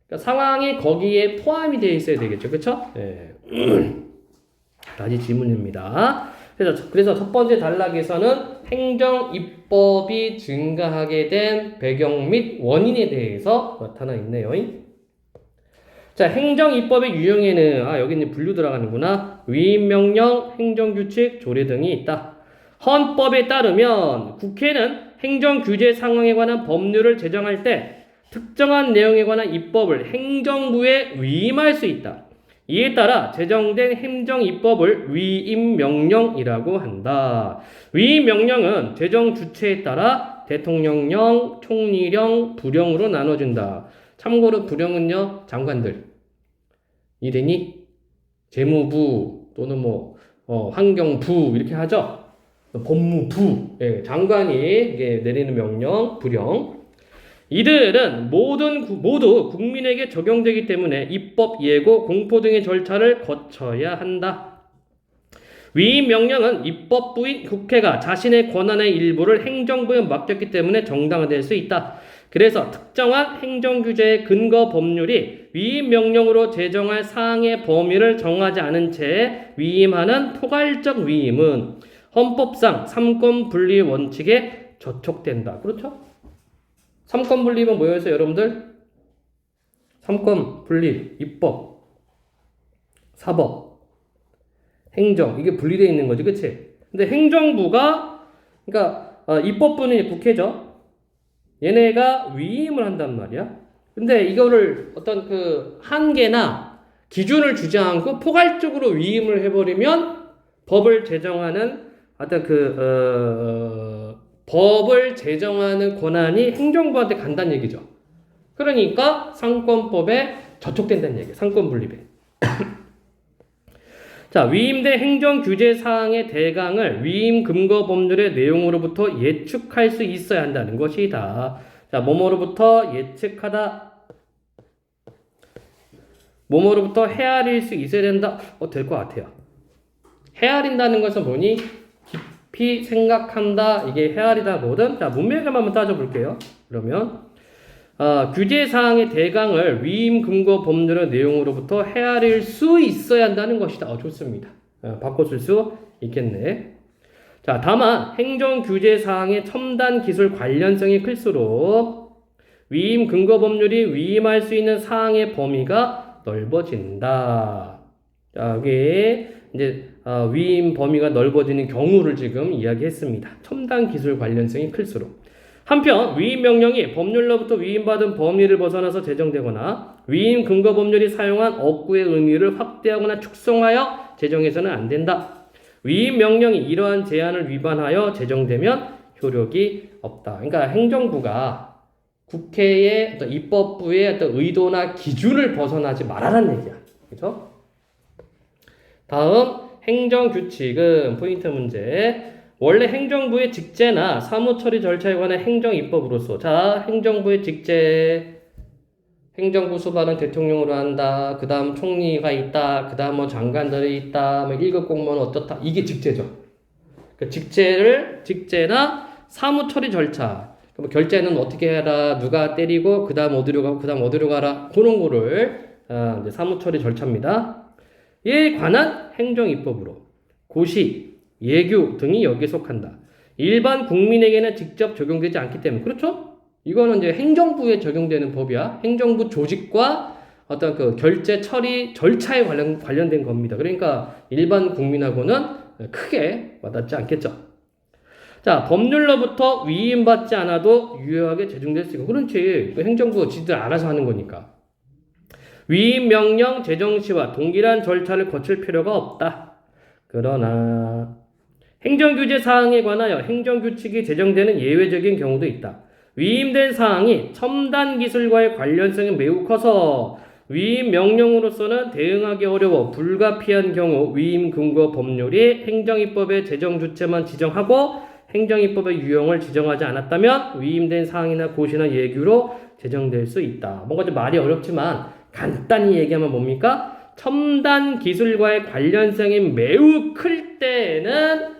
[SPEAKER 1] 그러니까 상황이 거기에 포함이 되어 있어야 되겠죠. 그쵸? 네. 다시 질문입니다. 그래서 첫 번째 단락에서는 행정입법이 증가하게 된 배경 및 원인에 대해서 나타나 있네요. 자, 행정입법의 유형에는 여기는 분류 들어가는구나. 위임명령, 행정규칙, 조례 등이 있다. 헌법에 따르면 국회는 행정규제 상황에 관한 법률을 제정할 때 특정한 내용에 관한 입법을 행정부에 위임할 수 있다. 이에 따라 제정된 행정입법을 위임명령이라고 한다. 위임명령은 제정 주체에 따라 대통령령, 총리령, 부령으로 나눠진다. 참고로 부령은요, 장관들. 이되니 재무부 또는 환경부 이렇게 하죠. 법무부, 장관이 내리는 명령, 부령. 이들은 모두 국민에게 적용되기 때문에 입법, 예고, 공포 등의 절차를 거쳐야 한다. 위임 명령은 입법부인 국회가 자신의 권한의 일부를 행정부에 맡겼기 때문에 정당화될 수 있다. 그래서 특정한 행정규제의 근거 법률이 위임 명령으로 제정할 사항의 범위를 정하지 않은 채 위임하는 포괄적 위임은 헌법상 삼권 분리 원칙에 저촉된다. 그렇죠? 삼권 분리는 뭐였어요, 여러분들? 삼권 분리, 입법, 사법. 행정 이게 분리되어 있는 거지, 그치? 근데 행정부가 그러니까 입법부는 국회죠. 얘네가 위임을 한단 말이야. 근데 이거를 어떤 그 한계나 기준을 주지 않고 포괄적으로 위임을 해버리면 법을 제정하는 어떤 법을 제정하는 권한이 행정부한테 간다는 얘기죠. 그러니까 상권법에 저촉된다는 얘기예요. 상권 분립에. 자, 위임된 행정 규제 사항의 대강을 위임 근거 법률의 내용으로부터 예측할 수 있어야 한다는 것이다. 자, 뭐뭐로부터 예측하다. 뭐뭐로부터 헤아릴 수 있어야 된다. 될 것 같아요. 헤아린다는 것은 뭐니? 깊이 생각한다. 이게 헤아리다 뭐든. 자, 문맥을 한번 따져볼게요. 그러면 규제 사항의 대강을 위임 근거 법률의 내용으로부터 헤아릴 수 있어야 한다는 것이다. 좋습니다. 바꿔쓸 수 있겠네. 자, 다만 행정 규제 사항의 첨단 기술 관련성이 클수록 위임 근거 법률이 위임할 수 있는 사항의 범위가 넓어진다. 자, 여기 이제 위임 범위가 넓어지는 경우를 지금 이야기했습니다. 첨단 기술 관련성이 클수록. 한편 위임 명령이 법률로부터 위임받은 범위를 벗어나서 제정되거나 위임 근거 법률이 사용한 억구의 의미를 확대하거나 축소하여 제정해서는 안 된다. 위임 명령이 이러한 제한을 위반하여 제정되면 효력이 없다. 그러니까 행정부가 국회의 어떤 입법부의 어떤 의도나 기준을 벗어나지 말아라는 얘기야. 그렇죠? 다음 행정규칙은 포인트 문제. 원래 행정부의 직제나 사무처리 절차에 관한 행정입법으로서 자, 행정부의 직제 행정부 수반은 대통령으로 한다. 그 다음 총리가 있다. 그 다음 뭐 장관들이 있다. 뭐 1급 공무원은 어떻다. 이게 직제죠. 그 직제나 사무처리 절차. 뭐 결제는 어떻게 해라. 누가 때리고 그 다음 어디로 가고 그 다음 어디로 가라. 그런 거를 이제 사무처리 절차입니다. 이에 관한 행정입법으로 고시 예규 등이 여기에 속한다. 일반 국민에게는 직접 적용되지 않기 때문에 그렇죠? 이거는 이제 행정부에 적용되는 법이야. 행정부 조직과 어떤 그 결제 처리 절차에 관련된 겁니다. 그러니까 일반 국민하고는 크게 와닿지 않겠죠. 자, 법률로부터 위임받지 않아도 유효하게 제정될 수 있고 그렇지. 행정부 지들 알아서 하는 거니까. 위임 명령 제정 시와 동일한 절차를 거칠 필요가 없다. 그러나 행정규제 사항에 관하여 행정규칙이 제정되는 예외적인 경우도 있다. 위임된 사항이 첨단 기술과의 관련성이 매우 커서 위임 명령으로서는 대응하기 어려워 불가피한 경우 위임 근거 법률이 행정입법의 제정 주체만 지정하고 행정입법의 유형을 지정하지 않았다면 위임된 사항이나 고시나 예규로 제정될 수 있다. 뭔가 좀 말이 어렵지만 간단히 얘기하면 뭡니까? 첨단 기술과의 관련성이 매우 클 때에는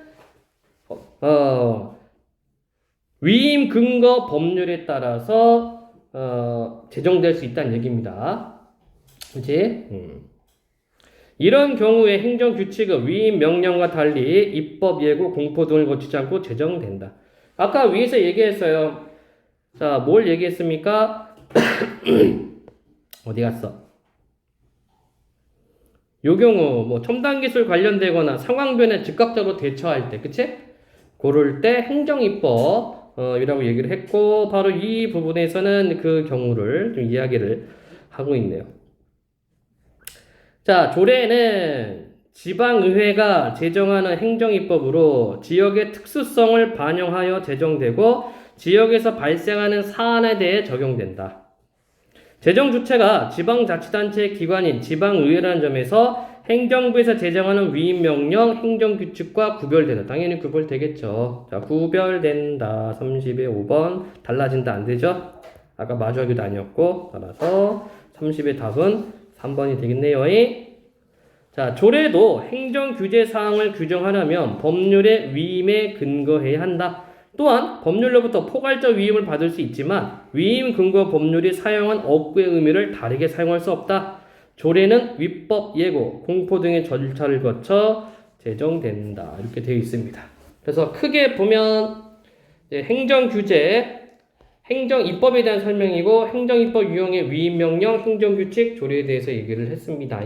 [SPEAKER 1] 위임 근거 법률에 따라서 제정될 수 있다는 얘기입니다. 그치? 이런 경우에 행정규칙은 위임 명령과 달리 입법 예고 공포 등을 거치지 않고 제정된다. 아까 위에서 얘기했어요. 자, 뭘 얘기했습니까? 어디 갔어? 요 경우 뭐 첨단 기술 관련되거나 상황 변화에 즉각적으로 대처할 때, 그치? 그럴 때 행정입법 이라고 얘기를 했고 바로 이 부분에서는 그 경우를 좀 이야기를 하고 있네요. 자, 조례는 지방의회가 제정하는 행정입법으로 지역의 특수성을 반영하여 제정되고 지역에서 발생하는 사안에 대해 적용된다. 제정 주체가 지방자치단체의 기관인 지방의회라는 점에서 행정부에서 제정하는 위임명령, 행정규칙과 구별된다. 당연히 구별되겠죠. 자, 구별된다. 30의 5번. 달라진다. 안 되죠? 아까 마주하기도 아니었고. 따라서 30의 답은 3번이 되겠네요. 자, 조례도 행정규제 사항을 규정하려면 법률의 위임에 근거해야 한다. 또한 법률로부터 포괄적 위임을 받을 수 있지만 위임 근거 법률이 사용한 억구의 의미를 다르게 사용할 수 없다. 조례는 위법 예고, 공포 등의 절차를 거쳐 제정된다. 이렇게 되어 있습니다. 그래서 크게 보면 행정규제, 행정입법에 대한 설명이고 행정입법 유형의 위임명령, 행정규칙, 조례에 대해서 얘기를 했습니다.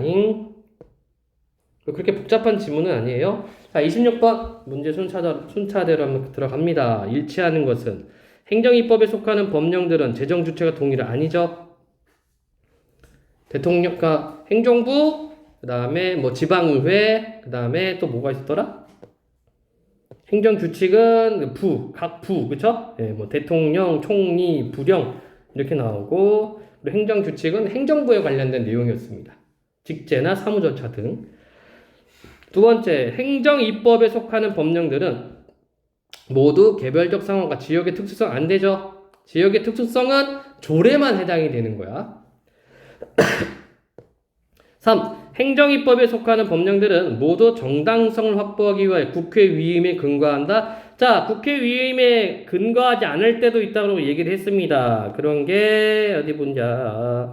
[SPEAKER 1] 그렇게 복잡한 지문은 아니에요. 자, 26번 문제 순차대로 한번 들어갑니다. 일치하는 것은 행정입법에 속하는 법령들은 재정 주체가 동일은 아니죠. 대통령과 행정부, 그 다음에 뭐 지방의회, 그 다음에 또 뭐가 있었더라? 행정규칙은 각 부, 그쵸? 예, 뭐 대통령, 총리, 부령 이렇게 나오고, 그리고 행정규칙은 행정부에 관련된 내용이었습니다. 직제나 사무절차 등. 두 번째, 행정입법에 속하는 법령들은 모두 개별적 상황과 지역의 특수성 안 되죠? 지역의 특수성은 조례만 해당이 되는 거야. 3. 행정입법에 속하는 법령들은 모두 정당성을 확보하기 위해 국회 위임에 근거한다. 자, 국회 위임에 근거하지 않을 때도 있다고 얘기를 했습니다. 그런 게 어디 보자.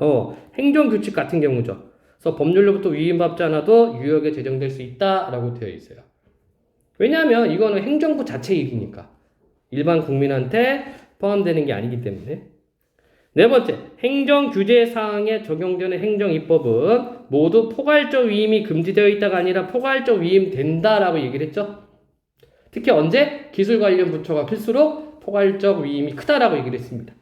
[SPEAKER 1] 행정규칙 같은 경우죠. 그래서 법률로부터 위임받지 않아도 유효하게 제정될 수 있다라고 되어 있어요. 왜냐하면 이거는 행정부 자체 일이니까 일반 국민한테 포함되는 게 아니기 때문에. 네 번째, 행정규제 사항에 적용되는 행정입법은 모두 포괄적 위임이 금지되어 있다가 아니라 포괄적 위임된다라고 얘기를 했죠. 특히 언제? 기술 관련 부처가 클수록 포괄적 위임이 크다라고 얘기를 했습니다.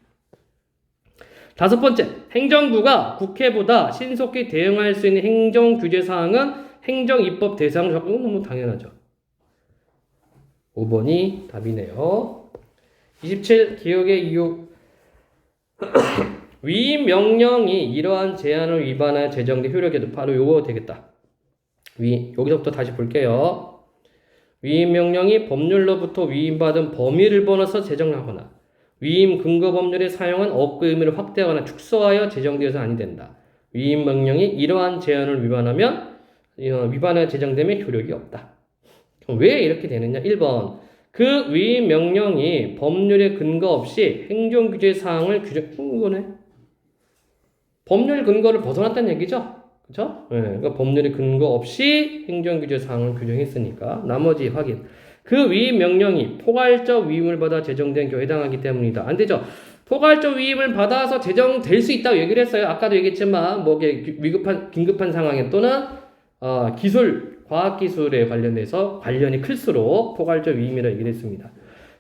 [SPEAKER 1] 다섯 번째, 행정부가 국회보다 신속히 대응할 수 있는 행정규제 사항은 행정입법 대상으로 적용은 너무 당연하죠. 5번이 답이네요. 27. 기억의 이유. 위임 명령이 이러한 제한을 위반하여 제정된 효력에도 바로 요거 되겠다. 여기서부터 다시 볼게요. 위임 명령이 법률로부터 위임받은 범위를 벗어서 제정하거나 위임 근거 법률의 사용은 업그 의미를 확대하거나 축소하여 제정되어서 아니 된다. 위임 명령이 이러한 제한을 위반하여 제정되면 효력이 없다. 그럼 왜 이렇게 되느냐? 1번. 그 위임 명령이 법률의 근거 없이 행정규제 사항을 이거네. 법률 근거를 벗어났다는 얘기죠. 그쵸? 네, 그러니까 법률의 근거 없이 행정규제 사항을 규정했으니까 나머지 확인. 그 위임 명령이 포괄적 위임을 받아 제정된 경우에 해당하기 때문이다. 안 되죠. 포괄적 위임을 받아서 제정될 수 있다고 얘기를 했어요. 아까도 얘기했지만 뭐 긴급한 상황에 또는 과학기술에 관련돼서 관련이 클수록 포괄적 위임이라고 얘기를 했습니다.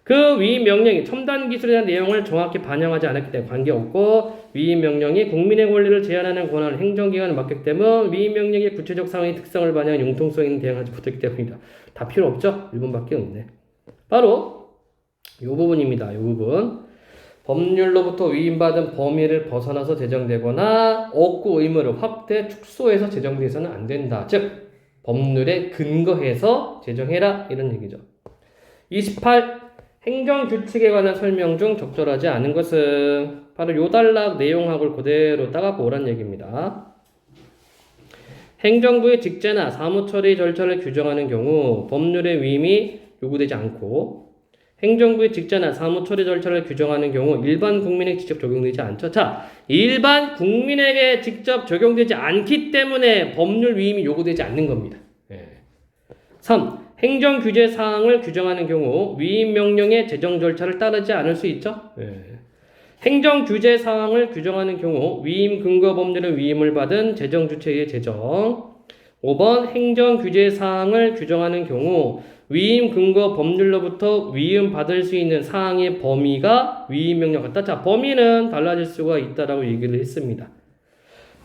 [SPEAKER 1] 그 위임 명령이 첨단 기술에 대한 내용을 정확히 반영하지 않았기 때문에 관계없고, 위임 명령이 국민의 권리를 제한하는 권한을 행정기관에 맡겼기 때문에 위임 명령의 구체적 상황의 특성을 반영한 융통성 있는 대응하지 못했기 때문이다. 다 필요 없죠? 1번밖에 없네. 바로 이 부분입니다. 이 부분. 법률로부터 위임받은 범위를 벗어나서 제정되거나 억구 의무를 확대, 축소해서 제정돼서는 안 된다. 즉 법률에 근거해서 제정해라 이런 얘기죠. 28. 행정규칙에 관한 설명 중 적절하지 않은 것은 바로 요 단락 내용학을 그대로 따가보란 얘기입니다. 행정부의 직제나 사무처리 절차를 규정하는 경우 법률의 위임이 요구되지 않고, 행정부의 직제나 사무처리 절차를 규정하는 경우 일반 국민에게 직접 적용되지 않죠. 자, 일반 국민에게 직접 적용되지 않기 때문에 법률 위임이 요구되지 않는 겁니다. 3. 행정규제 사항을 규정하는 경우 위임 명령의 제정 절차를 따르지 않을 수 있죠. 행정규제 사항을 규정하는 경우 위임 근거 법률의 위임을 받은 재정주체의 제정. 5번 행정규제 사항을 규정하는 경우 위임 근거 법률로부터 위임 받을 수 있는 사항의 범위가 위임 명령 같다. 자, 범위는 달라질 수가 있다라고 얘기를 했습니다.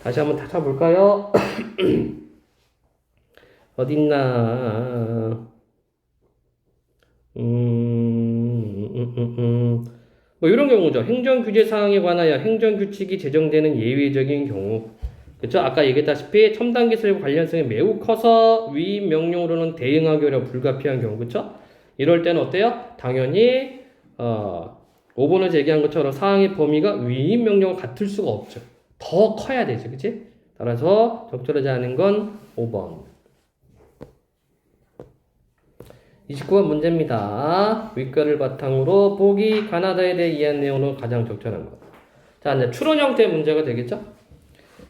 [SPEAKER 1] 다시 한번 찾아볼까요? 어딨나? 뭐 이런 경우죠. 행정규제 사항에 관하여 행정규칙이 제정되는 예외적인 경우. 그쵸? 아까 얘기했다시피 첨단 기술의 관련성이 매우 커서 위임 명령으로는 대응하기 어려워 불가피한 경우. 그쵸? 이럴 때는 어때요? 당연히 5번에서 얘기한 것처럼 사항의 범위가 위임 명령과 같을 수가 없죠. 더 커야 되죠. 그치? 따라서 적절하지 않은 건 5번. 29번 문제입니다. 윗글을 바탕으로 보기 가나다에 대해 이해한 내용으로 가장 적절한 것. 자, 이제 추론 형태의 문제가 되겠죠?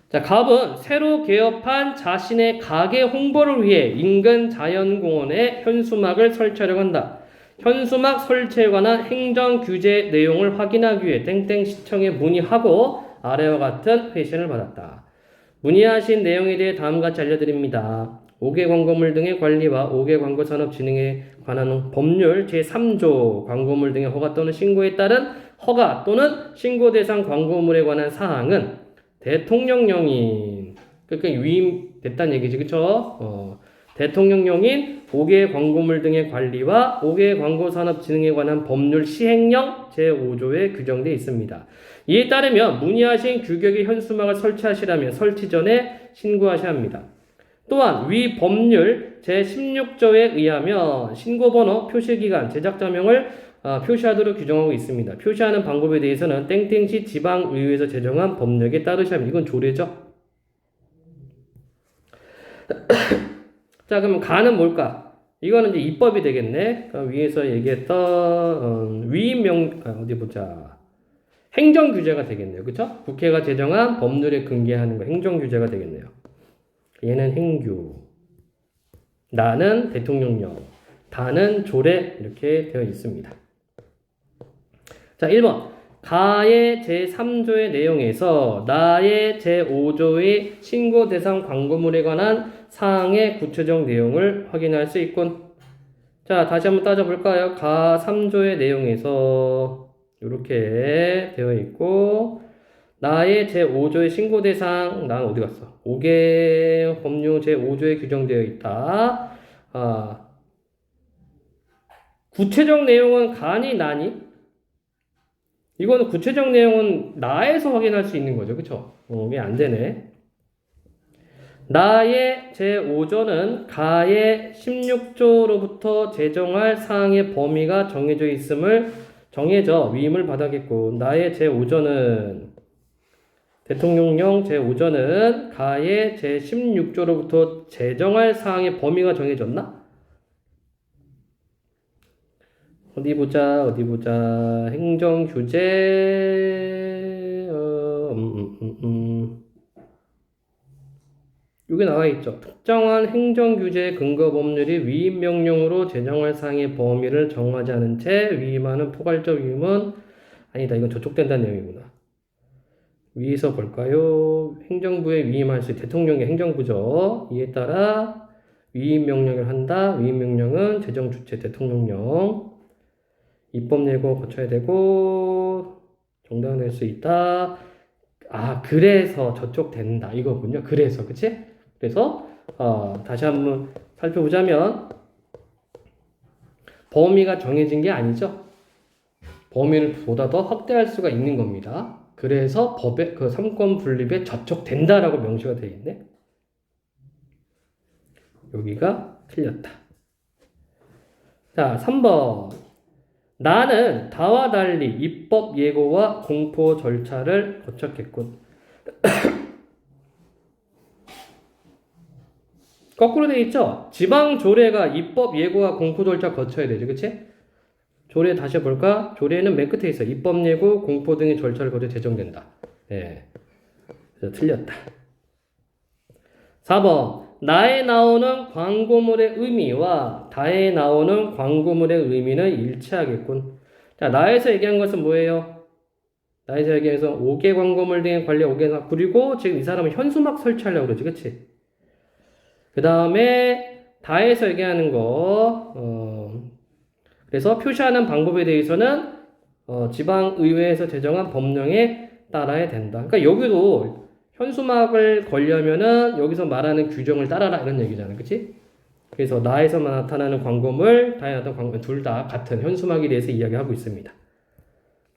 [SPEAKER 1] 자, 갑은 새로 개업한 자신의 가게 홍보를 위해 인근 자연공원에 현수막을 설치하려고 한다. 현수막 설치에 관한 행정 규제 내용을 확인하기 위해 땡땡 시청에 문의하고 아래와 같은 회신을 받았다. 문의하신 내용에 대해 다음과 같이 알려드립니다. 5개 광고물 등의 관리와 5개 광고 산업 진흥에 관한 법률 제3조 광고물 등의 허가 또는 신고에 따른 허가 또는 신고 대상 광고물에 관한 사항은 대통령령인 그러니까 위임됐다는 얘기지 그쵸? 대통령령인 5개 광고물 등의 관리와 5개 광고 산업 진흥에 관한 법률 시행령 제5조에 규정되어 있습니다. 이에 따르면 문의하신 규격의 현수막을 설치하시려면 설치 전에 신고하셔야 합니다. 또한 위 법률 제16조에 의하면 신고번호, 표시기간, 제작자명을 표시하도록 규정하고 있습니다. 표시하는 방법에 대해서는 땡땡시 지방의회에서 제정한 법령에 따르셔야 합니다. 이건 조례죠. 자, 그럼 가는 뭘까? 이거는 이제 입법이 되겠네. 위에서 얘기했던 어디 보자. 행정 규제가 되겠네요. 그쵸? 국회가 제정한 법률에 근거하는 거 행정 규제가 되겠네요. 얘는 행규, 나는 대통령령, 다는 조례 이렇게 되어 있습니다. 자, 1번. 가의 제3조의 내용에서 나의 제5조의 신고 대상 광고물에 관한 사항의 구체적 내용을 확인할 수 있군. 자, 다시 한번 따져볼까요? 가 3조의 내용에서 이렇게 되어 있고 나의 제5조의 신고 대상 난 어디 갔어? 5개 법률 제5조에 규정되어 있다. 구체적 내용은 가니 나니? 이거는 구체적 내용은 나에서 확인할 수 있는 거죠. 그쵸? 이게 안 되네. 나의 제5조는 가의 16조로부터 제정할 사항의 범위가 정해져 위임을 받았겠고 나의 제5조는 대통령령 제5조는 가의 제16조로부터 제정할 사항의 범위가 정해졌나? 어디 보자. 행정 규제, 여기 나와 있죠. 특정한 행정 규제 근거 법률이 위임 명령으로 제정할 사항의 범위를 정하지 않은 채 위임하는 포괄적 위임은 아니다. 이건 저촉된다는 내용이구나. 위에서 볼까요? 행정부에 위임할 수 대통령의 행정부죠. 이에 따라 위임 명령을 한다. 위임 명령은 제정 주체 대통령령. 입법 예고 거쳐야 되고 정당화될 수 있다. 그래서 저촉된다 이거군요. 그래서 그치? 그래서 다시 한번 살펴보자면 범위가 정해진 게 아니죠. 범위를 보다 더 확대할 수가 있는 겁니다. 그래서 법의 그 삼권 분립에 저촉된다라고 명시가 되어 있네. 여기가 틀렸다. 자, 3번. 나는 다와 달리 입법 예고와 공포 절차를 거쳤겠군. 거꾸로 되어 있죠? 지방 조례가 입법 예고와 공포 절차 거쳐야 되죠. 그치? 조례 다시 볼까? 조례는 맨 끝에 있어. 입법 예고, 공포 등의 절차를 거쳐 제정된다. 예. 그래서 틀렸다. 4번. 나에 나오는 광고물의 의미와 다에 나오는 광고물의 의미는 일치하겠군. 자, 나에서 얘기한 것은 뭐예요? 나에서 얘기해서 5개 광고물 등에 관련 5개, 그리고 지금 이 사람은 현수막 설치하려고 그러지, 그치? 그 다음에 다에서 얘기하는 거, 그래서 표시하는 방법에 대해서는 지방의회에서 제정한 법령에 따라야 된다. 그러니까 여기도 현수막을 걸려면은 여기서 말하는 규정을 따라라 이런 얘기잖아. 그치? 그래서 나에서만 나타나는 광고물, 다에 나타나는 광고물 둘 다 같은 현수막에 대해서 이야기하고 있습니다.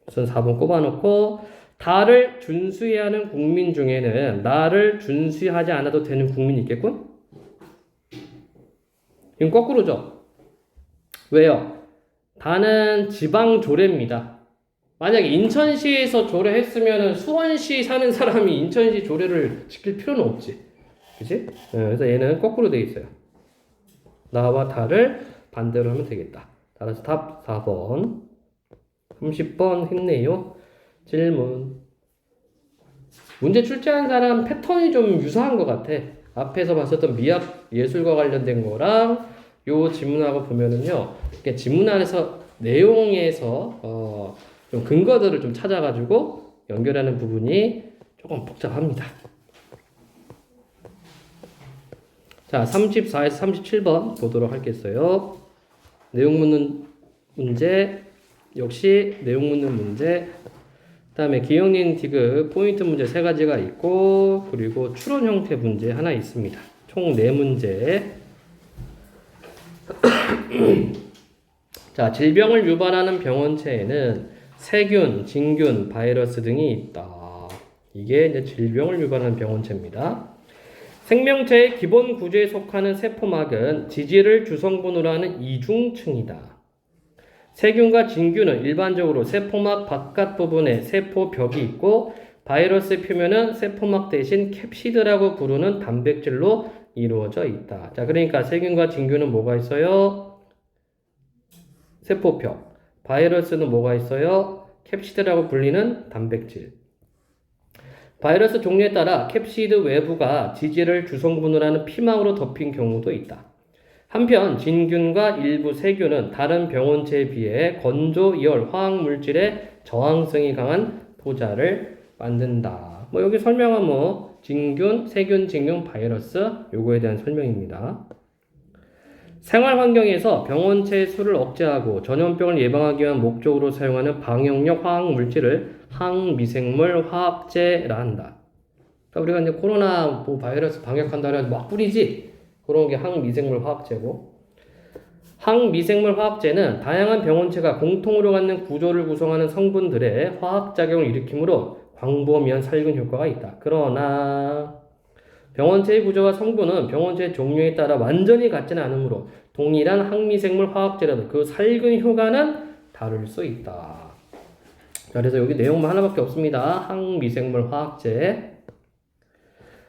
[SPEAKER 1] 우선 4번 꼽아놓고 다를 준수해야 하는 국민 중에는 나를 준수하지 않아도 되는 국민이 있겠군? 이건 거꾸로죠. 왜요? 다는 지방 조례입니다. 만약에 인천시에서 조례했으면 수원시 사는 사람이 인천시 조례를 지킬 필요는 없지. 그치? 그래서 얘는 거꾸로 되어 있어요. 나와 다를 반대로 하면 되겠다. 따라서 답 4번. 30번 했네요. 질문. 문제 출제한 사람 패턴이 좀 유사한 것 같아. 앞에서 봤었던 미학 예술과 관련된 거랑 요 지문하고 보면은요. 지문 안에서 내용에서 좀 근거들을 좀 찾아가지고 연결하는 부분이 조금 복잡합니다. 자, 34에서 37번 보도록 하겠어요. 내용 묻는 문제, 역시 내용 묻는 문제, 그 다음에 기억력 디귿 포인트 문제 3가지가 있고, 그리고 추론 형태 문제 하나 있습니다. 총 4문제. 자, 질병을 유발하는 병원체에는 세균, 진균, 바이러스 등이 있다. 이게 이제 질병을 유발하는 병원체입니다. 생명체의 기본 구조에 속하는 세포막은 지질을 주성분으로 하는 이중층이다. 세균과 진균은 일반적으로 세포막 바깥 부분에 세포벽이 있고, 바이러스 표면은 세포막 대신 캡시드라고 부르는 단백질로 이루어져 있다. 자, 그러니까 세균과 진균은 뭐가 있어요? 세포벽. 바이러스는 뭐가 있어요? 캡시드라고 불리는 단백질. 바이러스 종류에 따라 캡시드 외부가 지질을 주성분으로 하는 피막으로 덮인 경우도 있다. 한편 진균과 일부 세균은 다른 병원체에 비해 건조, 열, 화학물질에 저항성이 강한 포자를 만든다. 뭐 여기 설명은 진균, 세균, 진균, 바이러스 요거에 대한 설명입니다. 생활 환경에서 병원체의 수를 억제하고 전염병을 예방하기 위한 목적으로 사용하는 방역용 화학 물질을 항미생물 화학제라 한다. 그러니까 우리가 이제 코로나 바이러스 방역한다 그래서 막 뿌리지? 그런 게 항미생물 화학제고. 항미생물 화학제는 다양한 병원체가 공통으로 갖는 구조를 구성하는 성분들의 화학작용을 일으키므로 광범위한 살균 효과가 있다. 그러나 병원체의 구조와 성분은 병원체의 종류에 따라 완전히 같지는 않으므로 동일한 항미생물 화학제라도 그 살균 효과는 다를 수 있다. 그래서 여기 내용만 하나밖에 없습니다. 항미생물 화학제.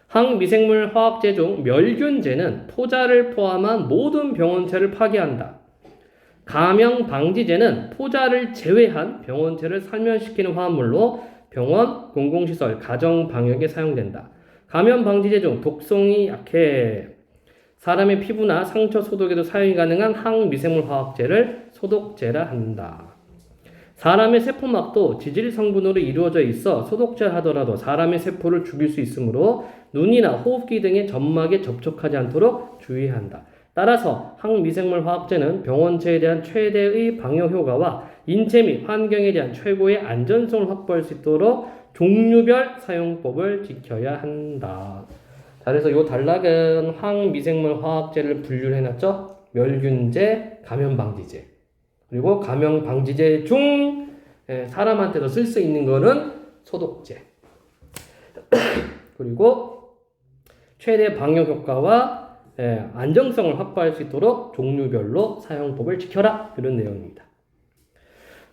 [SPEAKER 1] 항미생물 화학제 중 멸균제는 포자를 포함한 모든 병원체를 파괴한다. 감염 방지제는 포자를 제외한 병원체를 살면시키는 화합물로 병원, 공공시설, 가정 방역에 사용된다. 감염 방지제 중 독성이 약해 사람의 피부나 상처 소독에도 사용이 가능한 항미생물 화학제를 소독제라 한다. 사람의 세포막도 지질 성분으로 이루어져 있어 소독제를 하더라도 사람의 세포를 죽일 수 있으므로 눈이나 호흡기 등의 점막에 접촉하지 않도록 주의해야 한다. 따라서 항미생물 화학제는 병원체에 대한 최대의 방역 효과와 인체 및 환경에 대한 최고의 안전성을 확보할 수 있도록 종류별 사용법을 지켜야 한다. 자, 그래서 이 단락은 항미생물 화학제를 분류를 해놨죠. 멸균제, 감염방지제. 그리고 감염방지제 중 사람한테도 쓸 수 있는 거는 소독제. 그리고 최대 방역 효과와 안정성을 확보할 수 있도록 종류별로 사용법을 지켜라. 이런 내용입니다.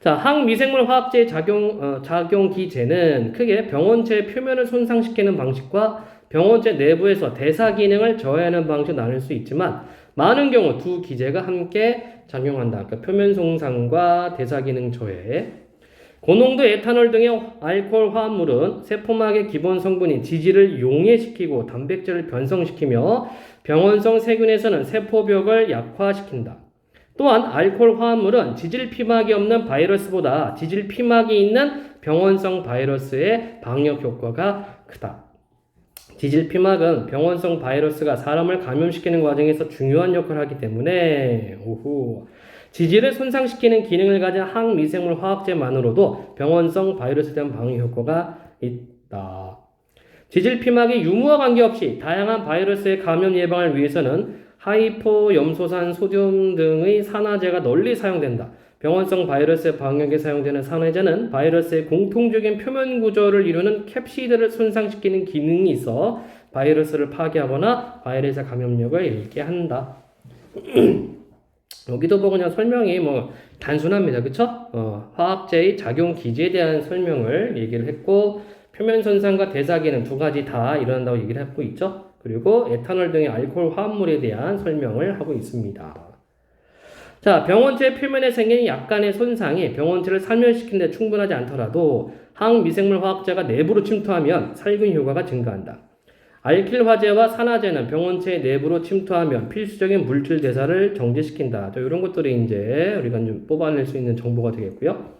[SPEAKER 1] 자, 항미생물 화학제의 작용 기제는 크게 병원체 표면을 손상시키는 방식과 병원체 내부에서 대사 기능을 저해하는 방식을 나눌 수 있지만 많은 경우 두 기제가 함께 작용한다. 그러니까 표면 손상과 대사 기능 저해. 고농도 에탄올 등의 알코올 화합물은 세포막의 기본 성분인 지질을 용해시키고 단백질을 변성시키며 병원성 세균에서는 세포벽을 약화시킨다. 또한 알코올 화합물은 지질 피막이 없는 바이러스보다 지질 피막이 있는 병원성 바이러스의 방역 효과가 크다. 지질 피막은 병원성 바이러스가 사람을 감염시키는 과정에서 중요한 역할을 하기 때문에 지질을 손상시키는 기능을 가진 항미생물 화학제만으로도 병원성 바이러스에 대한 방역 효과가 있다. 지질 피막이 유무와 관계없이 다양한 바이러스의 감염 예방을 위해서는 하이포염소산 소듐 등의 산화제가 널리 사용된다. 병원성 바이러스의 방역에 사용되는 산화제는 바이러스의 공통적인 표면 구조를 이루는 캡시드를 손상시키는 기능이 있어 바이러스를 파괴하거나 바이러스의 감염력을 잃게 한다. 여기도 그냥 설명이 단순합니다. 그쵸? 화학제의 작용 기제에 대한 설명을 얘기를 했고, 표면 손상과 대사 기능 두 가지 다 일어난다고 얘기를 하고 있죠. 그리고 에탄올 등의 알코올 화합물에 대한 설명을 하고 있습니다. 자, 병원체 표면에 생긴 약간의 손상이 병원체를 살면시키는 데 충분하지 않더라도 항미생물 화학제가 내부로 침투하면 살균 효과가 증가한다. 알킬 화제와 산화제는 병원체 내부로 침투하면 필수적인 물질 대사를 정지시킨다. 이런 것들이 이제 우리가 좀 뽑아낼 수 있는 정보가 되겠고요.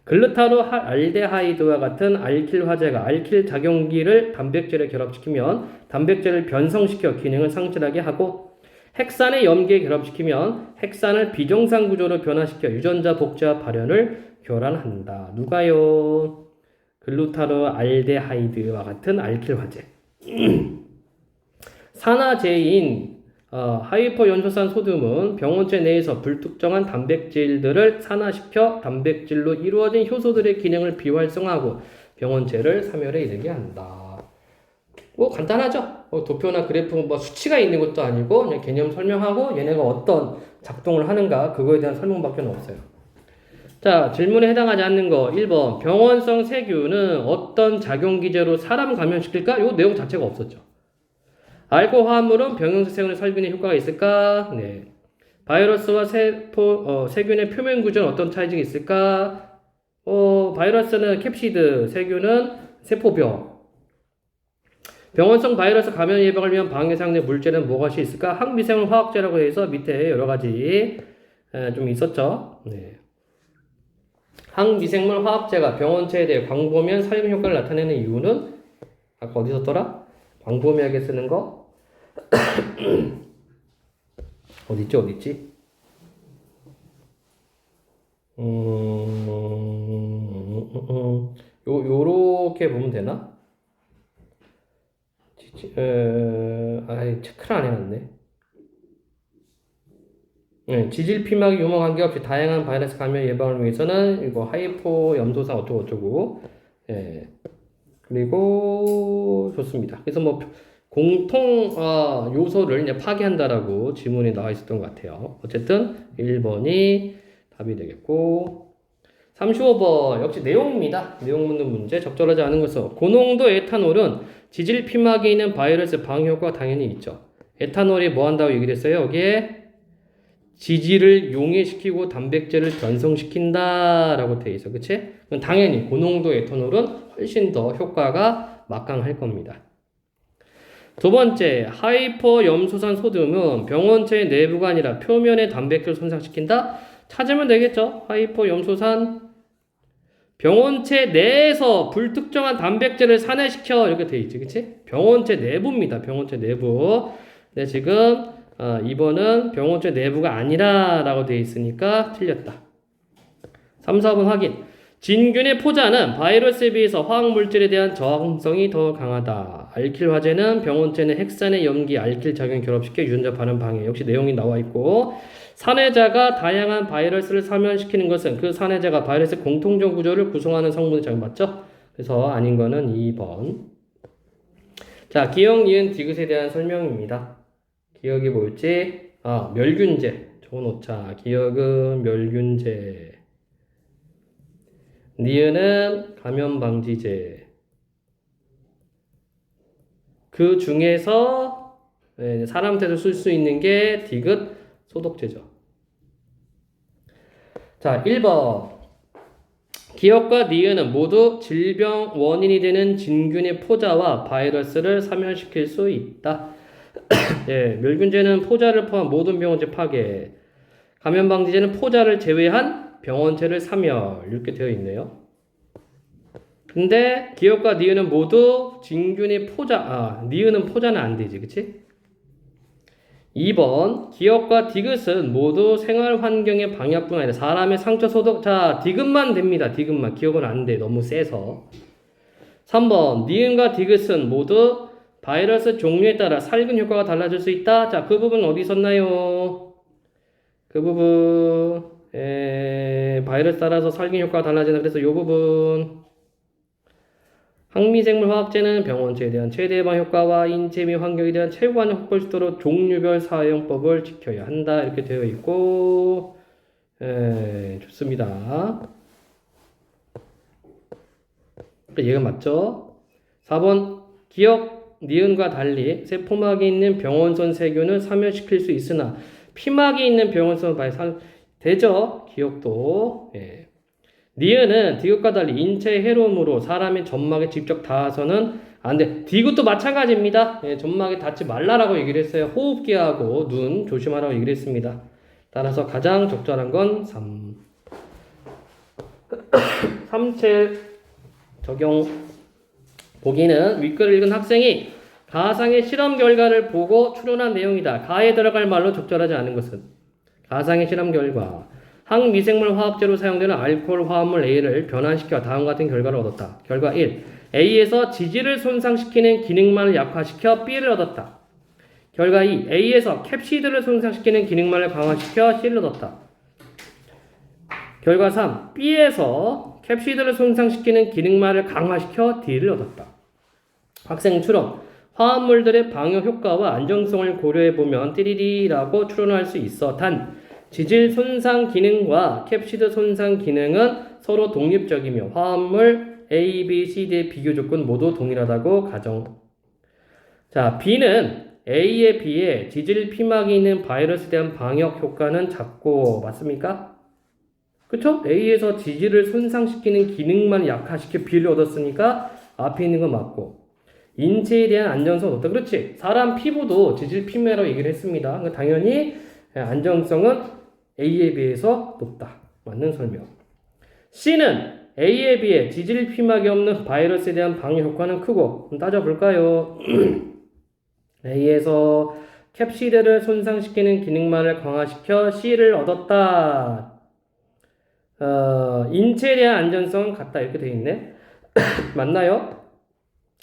[SPEAKER 1] 글루타로 알데하이드와 같은 알킬 화제가 알킬 작용기를 단백질에 결합시키면 단백질을 변성시켜 기능을 상실하게 하고 핵산의 염기에 결합시키면 핵산을 비정상 구조로 변화시켜 유전자 복제와 발현을 교란한다. 누가요? 글루타로 알데하이드와 같은 알킬 화제. 산화제인 하이퍼 연소산 소듐은 병원체 내에서 불특정한 단백질들을 산화시켜 단백질로 이루어진 효소들의 기능을 비활성화하고 병원체를 사멸에 이르게 한다. 뭐 간단하죠? 도표나 그래프 뭐 수치가 있는 것도 아니고 그냥 개념 설명하고 얘네가 어떤 작동을 하는가 그거에 대한 설명밖에 없어요. 자, 질문에 해당하지 않는 거 1번 병원성 세균은 어떤 작용 기제로 사람 감염시킬까? 요 내용 자체가 없었죠. 알코올 화합물은 병용성 세균의 살균에 효과가 있을까? 네. 바이러스와 세균의 표면 구조는 어떤 차이점이 있을까? 바이러스는 캡시드, 세균은 세포병. 병원성 바이러스 감염 예방을 위한 방해상대 물질은 무엇이 있을까? 항미생물 화학제라고 해서 밑에 여러 가지 좀 있었죠. 네. 항미생물 화학제가 병원체에 대해 광범위한 살균 효과를 나타내는 이유는 아까 어디 썼더라? 광범위하게 쓰는 거? 어딨지? 요렇게 보면 되나? 체크를 안 해놨네. 네, 지질 피막이 유머 관계없이 다양한 바이러스 감염 예방을 위해서는 이거 하이포 염소산 어쩌고 예. 그리고 좋습니다. 그래서 뭐 공통 요소를 이제 파괴한다라고 지문이 나와 있었던 것 같아요. 어쨌든 1번이 답이 되겠고 35번 역시 내용입니다. 내용 묻는 문제 적절하지 않은 것은 고농도 에탄올은 지질 피막에 있는 바이러스 방어 효과가 당연히 있죠. 에탄올이 뭐 한다고 얘기를 했어요? 여기에 지질을 용해시키고 단백질을 변성시킨다라고 돼 있어. 그치? 당연히 고농도 에탄올은 훨씬 더 효과가 막강할 겁니다. 두 번째, 하이퍼 염소산 소듐은 병원체의 내부가 아니라 표면의 단백질을 손상시킨다? 찾으면 되겠죠? 하이퍼 염소산 병원체 내에서 불특정한 단백질을 산해시켜 이렇게 돼 있지. 그치? 병원체 내부입니다. 병원체 내부. 네, 지금 2번은 병원체 내부가 아니라 라고 되어 있으니까 틀렸다. 3, 4번 확인. 진균의 포자는 바이러스에 비해서 화학물질에 대한 저항성이 더 강하다. 알킬 화제는 병원체는 핵산의 염기 알킬 작용을 결합시켜 유전자 반응 방해. 역시 내용이 나와 있고 산해자가 다양한 바이러스를 사멸시키는 것은 그 산해자가 바이러스 공통적 구조를 구성하는 성분의 작용 맞죠? 그래서 아닌 거는 2번. 자, 기억, 니은, 디귿에 대한 설명입니다. 기억이 뭐였지? 멸균제. 적어놓자. 기억은 멸균제. 니은은 감염방지제. 그 중에서 사람한테도 쓸 수 있는 게 디귿 소독제죠. 자, 1번. 기억과 니은은 모두 질병 원인이 되는 진균의 포자와 바이러스를 사멸시킬 수 있다. 예, 멸균제는 포자를 포함한 모든 병원체 파괴. 감염방지제는 포자를 제외한 병원체를 사멸. 이렇게 되어 있네요. 근데 기억과 니은은 모두 진균의 포자, 니은은 포자는 안 되지, 그치? 2번, 기억과 디귿은 모두 생활 환경의 방역뿐 아니라 사람의 상처 소독. 자, 디귿만 됩니다. 디귿만. 기억은 안 돼. 너무 세서. 3번, 니은과 디귿은 모두 바이러스 종류에 따라 살균 효과가 달라질 수 있다. 자, 그 부분 어디 있었나요? 그 부분, 바이러스 따라서 살균 효과가 달라진다. 그래서 이 부분. 항미생물 화학제는 병원체에 대한 최대 예방 효과와 인체 및 환경에 대한 최고한을 확보할 수 있도록 종류별 사용법을 지켜야 한다. 이렇게 되어 있고, 좋습니다. 얘가 맞죠? 4번, 기억, 니은과 달리 세포막에 있는 병원성 세균을 사멸시킬 수 있으나 피막에 있는 병원성 바이러스 되죠? 기억도. 니은은 디귿과 달리 인체의 해로움으로 사람의 점막에 직접 닿아서는 안 돼. 디귿도 마찬가지입니다. 점막에 닿지 말라라고 얘기를 했어요. 호흡기하고 눈 조심하라고 얘기를 했습니다. 따라서 가장 적절한 건 3. 37 적용 보기는 윗글을 읽은 학생이 가상의 실험 결과를 보고 추론한 내용이다. 가에 들어갈 말로 적절하지 않은 것은 가상의 실험 결과 항미생물 화학제로 사용되는 알코올 화합물 A를 변환시켜 다음과 같은 결과를 얻었다. 결과 1. A에서 지질을 손상시키는 기능만을 약화시켜 B를 얻었다. 결과 2. A에서 캡시드를 손상시키는 기능만을 강화시켜 C를 얻었다. 결과 3. B에서 캡시드를 손상시키는 기능만을 강화시켜 D를 얻었다. 학생 추론. 화합물들의 방어 효과와 안정성을 고려해보면 띠리리라고 추론할 수 있어. 단, 지질 손상 기능과 캡시드 손상 기능은 서로 독립적이며 화합물 A, B, C, D의 비교 조건 모두 동일하다고 가정. 자, B는 A에 비해 지질 피막이 있는 바이러스에 대한 방역 효과는 작고 맞습니까? 그쵸? A에서 지질을 손상시키는 기능만 약화시켜 B를 얻었으니까 앞에 있는 건 맞고 인체에 대한 안전성은 없다. 그렇지. 사람 피부도 지질 피막이라고 얘기를 했습니다. 그러니까 당연히 안정성은 A에 비해서 높다. 맞는 설명. C는 A에 비해 지질 피막이 없는 바이러스에 대한 방역 효과는 크고 그럼 따져볼까요? A에서 캡시드를 손상시키는 기능만을 강화시켜 C를 얻었다. 인체에 대한 안전성은 같다. 이렇게 되어 있네. 맞나요?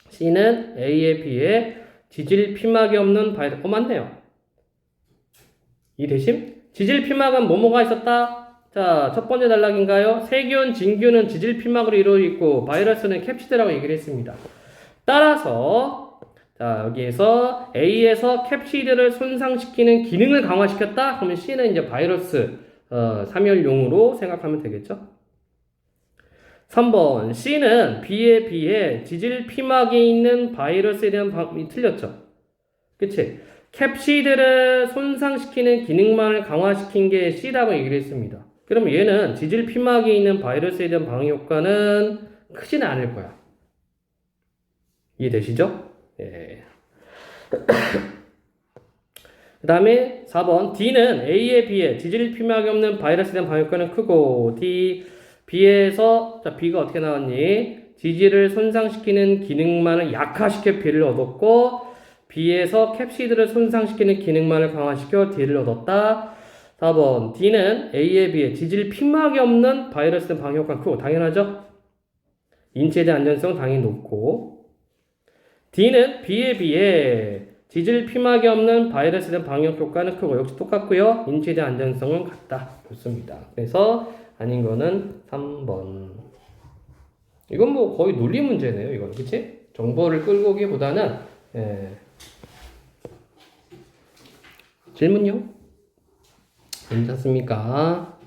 [SPEAKER 1] C는 A에 비해 지질 피막이 없는 바이러스. 맞네요. 이 대신 지질 피막은 뭐뭐가 있었다? 자, 첫 번째 단락인가요? 세균, 진균은 지질 피막으로 이루어져 있고 바이러스는 캡시드라고 얘기를 했습니다. 따라서 자, 여기에서 A에서 캡시드를 손상시키는 기능을 강화시켰다? 그러면 C는 이제 바이러스 3열용으로 생각하면 되겠죠? 3번 C는 B에 비해 지질 피막이 있는 바이러스에 대한 방법이 틀렸죠. 그치? 캡시드를 손상시키는 기능만을 강화시킨 게 C라고 얘기를 했습니다. 그럼 얘는 지질 피막이 있는 바이러스에 대한 방어 효과는 크지는 않을 거야. 이해되시죠? 예. 그 다음에 4번 D는 A에 비해 지질 피막이 없는 바이러스에 대한 방어 효과는 크고 B에서 자 B가 어떻게 나왔니? 지질을 손상시키는 기능만을 약화시켜 B를 얻었고 B에서 캡시드를 손상시키는 기능만을 강화시켜 D를 얻었다. 4번 D는 A에 비해 지질 피막이 없는 바이러스에 대한 방어 효과가 크고 당연하죠? 인체에 대한 안전성은 당연히 높고 D는 B에 비해 지질 피막이 없는 바이러스에 대한 방역 효과는 크고 역시 똑같고요. 인체에 대한 안전성은 같다. 좋습니다. 그래서 아닌 거는 3번. 이건 뭐 거의 논리 문제네요. 이건 그치? 정보를 끌고 오기보다는 질문요? 괜찮습니까?